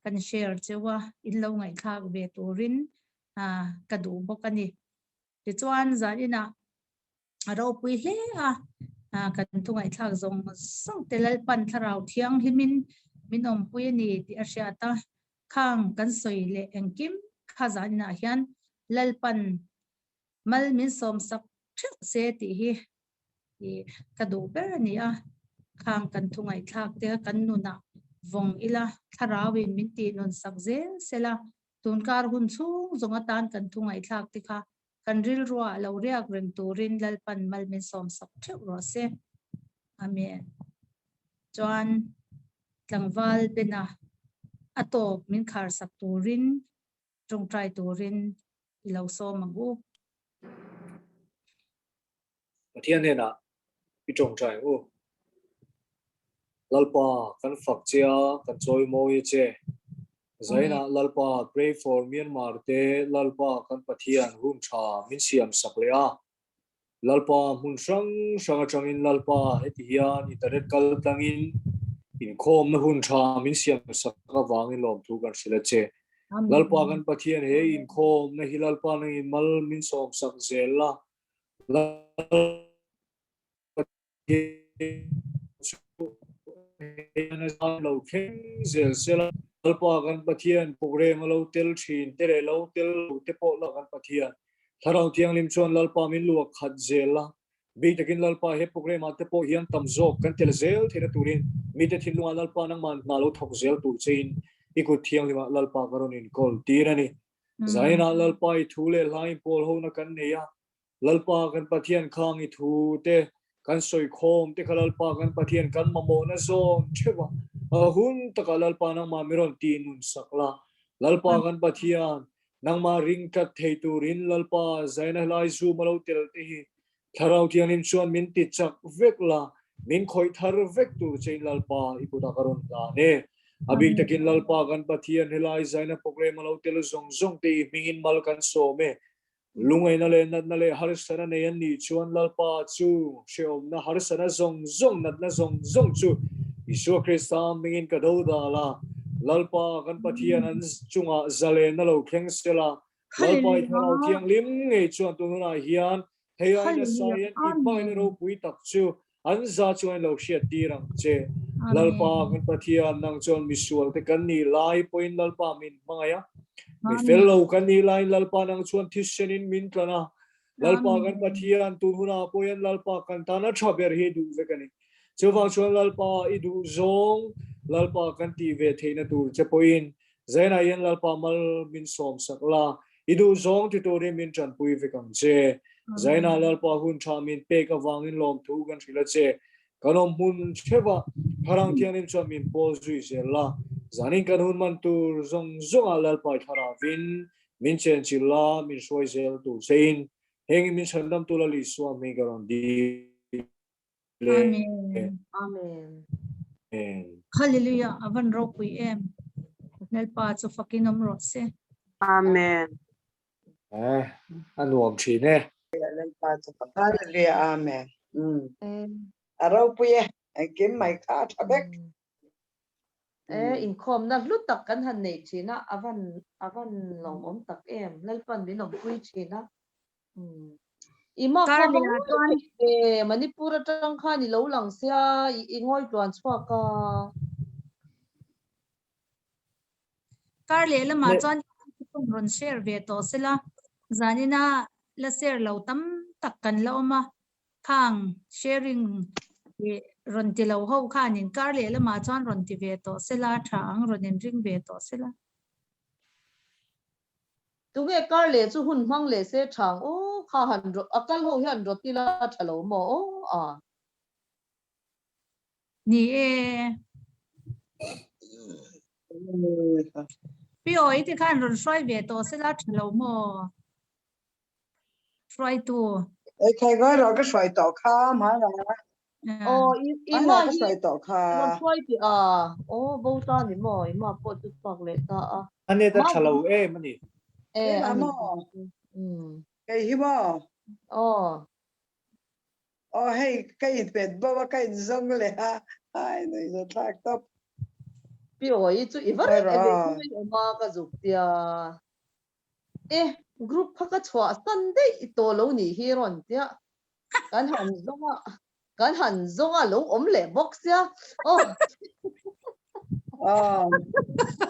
kan share chewa in lo ngai thak ve turin ka du bokani ti chuan zanina aro pui hle kan tu ngai thak zong sang telal pan tharau thiang himin minom pui ni ti asha ta khang kan soi le engkim kha zanina hian lalpan mal min som sak thik se ti hi ka du ber ni a khang kan thu ngai thak te kan nu na vong ila tharawin min ti non sak ze sela tunkar hun chung zonga tan kan thu ngai thak ti kha kan ril ruwa lo riak reng turin lalpan mal min som sak thik ro se amen chuan tlangwal bena atop min khar sak turin trong trai turin lo so mangu pathian he na pi tong trai o lalpa kan fak chia kan choi moi che zaina lalpa pray for Myanmar te lalpa kan pathian hum tha min siam saklea lalpa mun sang changin lalpa etihian internet kal tangin in khom na hun tha min siam sakka wangin lom thu kan sila che lalpa kan pathian he in khom na hilalpa na in mal min som sak zela lo khen zel sela lalpa kan pathian program lo tel thin tere lo tel te po lo kan pathian tharau tiang lim chon lalpa min luak khat zela bi takin lalpa he program ate po hian tam zo kan tel zel thena turin mi te thin lunga lalpa nang man na lo thok zel tu chin ikut thiang lima lalpa karon in kol tira ni zaina lalpa I thu le lai pol ho na kan ne ya lalpa kan pathian khang I thu te kan soi khom te khalalpa kan pathian kan mamo na zon chewa hun taka lalpa nang ma miron ti nun sakla lalpa kan pathian nang ma ring kat thei turin lalpa zaina lai zu malo tel te hi tharau thian in chuan min ti chak vekla min khoi thar vek tur chein lalpa ikuta karon la ne abik takin lalpa kan pathian helai zaina pokre malo tel zong zong te mingin mal kan so me lungai na le nat na le har sana ne yan ni chuan lalpa chu sheom na har sana zong zong nat na zong zong chu Isu Krista mingin ka do da la lalpa kan pathian an chunga zale na lo kheng sela lalpa I tharau thiang lim ngei chuan tu na hian hei ai na sayan I pai na ro pui tak chu an za chuan lo hriat tirang che lalpa kan pathian nang chuan misual te kan ni lai point lalpa min mangaya mi fellow kan ni lai lalpa nang chuan thisenin min tlana lalpa kan pathian tu huna poyan lalpa kan tana thaber he du vekani chuwang chuan lalpa I du zong lalpa kan ti ve theina tur che poin zaina yan lalpa mal min som sakla I du zong ti to min chan pui vekang che zaina lalpa hun tha min pe ka wangin lom thu kan thila che kanom hun cheba harang thianin chuan min pol zui se la zanin kan hun man tur zong zong a lalpa thara vin min chen chilla min soi zel tu sein heng min chandam tu la li swa me garon di Amen. Amen. Hallelujah. Avan ro pui em. Nel pa chu fakinom ro se. Amen. Anuam thi ne Hallelujah, amen. Arau puye, kim mai ka thabek. In khom na lut tak kan han nei china avan long om tak em lalpan din om pui china ima Kar ko le tuan manipur atang kha ni lo lang sia ingoi tuan chwa ka kar le la ma chuan ron share ve to sela zanina la share lo tam tak kan lo ma khang sharing ron ti lo ho khan in kar le la ma chuan ron ti ve to sela thang ron in ring ve to sela tu ge kar le chu hun mang le se thang o kha han ro akal ho hian ro ti la thalo mo a ni e pi oi ti khan ron soi ve to sela thalo mo try to Ai khai goi ro ka soi to kha ma la. o Ima ima ka soi to kha. ro soi ti a o bo ta ni mo ima po tu pak le ta a ane ta thalo mani Ani. Kai hi mo. o Oh hey, kai pet ba kai zong le ha. Ai nei zo thak top. pi oi chu ivar e ma ka zuk tia group phaka chwa sunday to lo ni hi ron tia kan han zonga lo om le box ya oh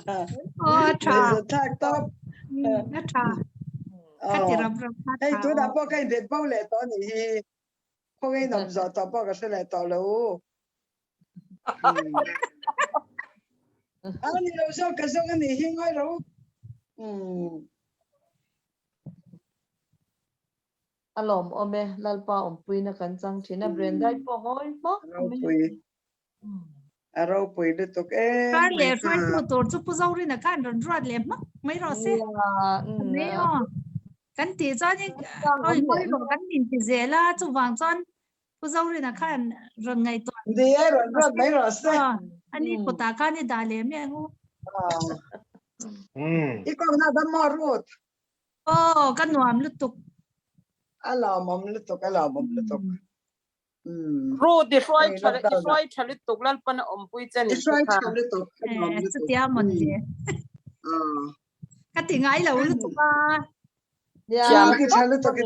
tha Zo thak top. na tha ka ti ram ram tha Hey, tu da po kai pet ba le to ni hi. Ko ngai nam zo to po ka se le to lo. Ani lo so ka zo ni hi ngoi lo. alom ome lalpa om pui na kan chang thina brandai po hoi ma Arau pui de tok kar le try to tor chu pu zau ri na kan ron rat le ma mai ro se ne o kan ti chuan ni oi moi ro kan min ti zela chu wang chuan pu zau ri na kan ron ngai to de ro mai ro se. ani ko ta ka ni da le me ngu Iko na da mo rut. kan nuam lu tuk Ala mom lu tok ala mom lu tok. Ro Detroit chalit tuklan pan ompui chen ni Israel chalu tok. chu tia mon je ka ti ngai lo lu tuk a Jam ki chalu tok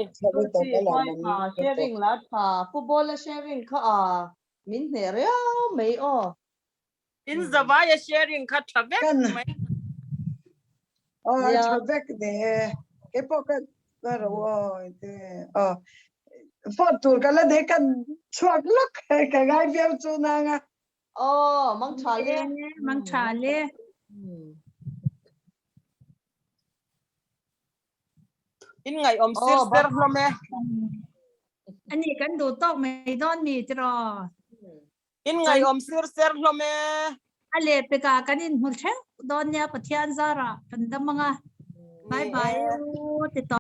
ala mom. sharing la tha football sharing kha min ne re mai o in zavaya sharing kha thabek mai Thabek de. Ke poka ro te. Fotur kala de kan chuak lok ka gai viau chu na nga. mang tha le mang tha le in ngai om sir ser hlome อันนี้กันดูตอกไม่ดอนมีตรอ in ngai om sir ser hlome อเลปกากันอินหุ่นเทดอนเนี่ยปะเทียนซาระกันดำมังอ่ะบายบายติดต่อ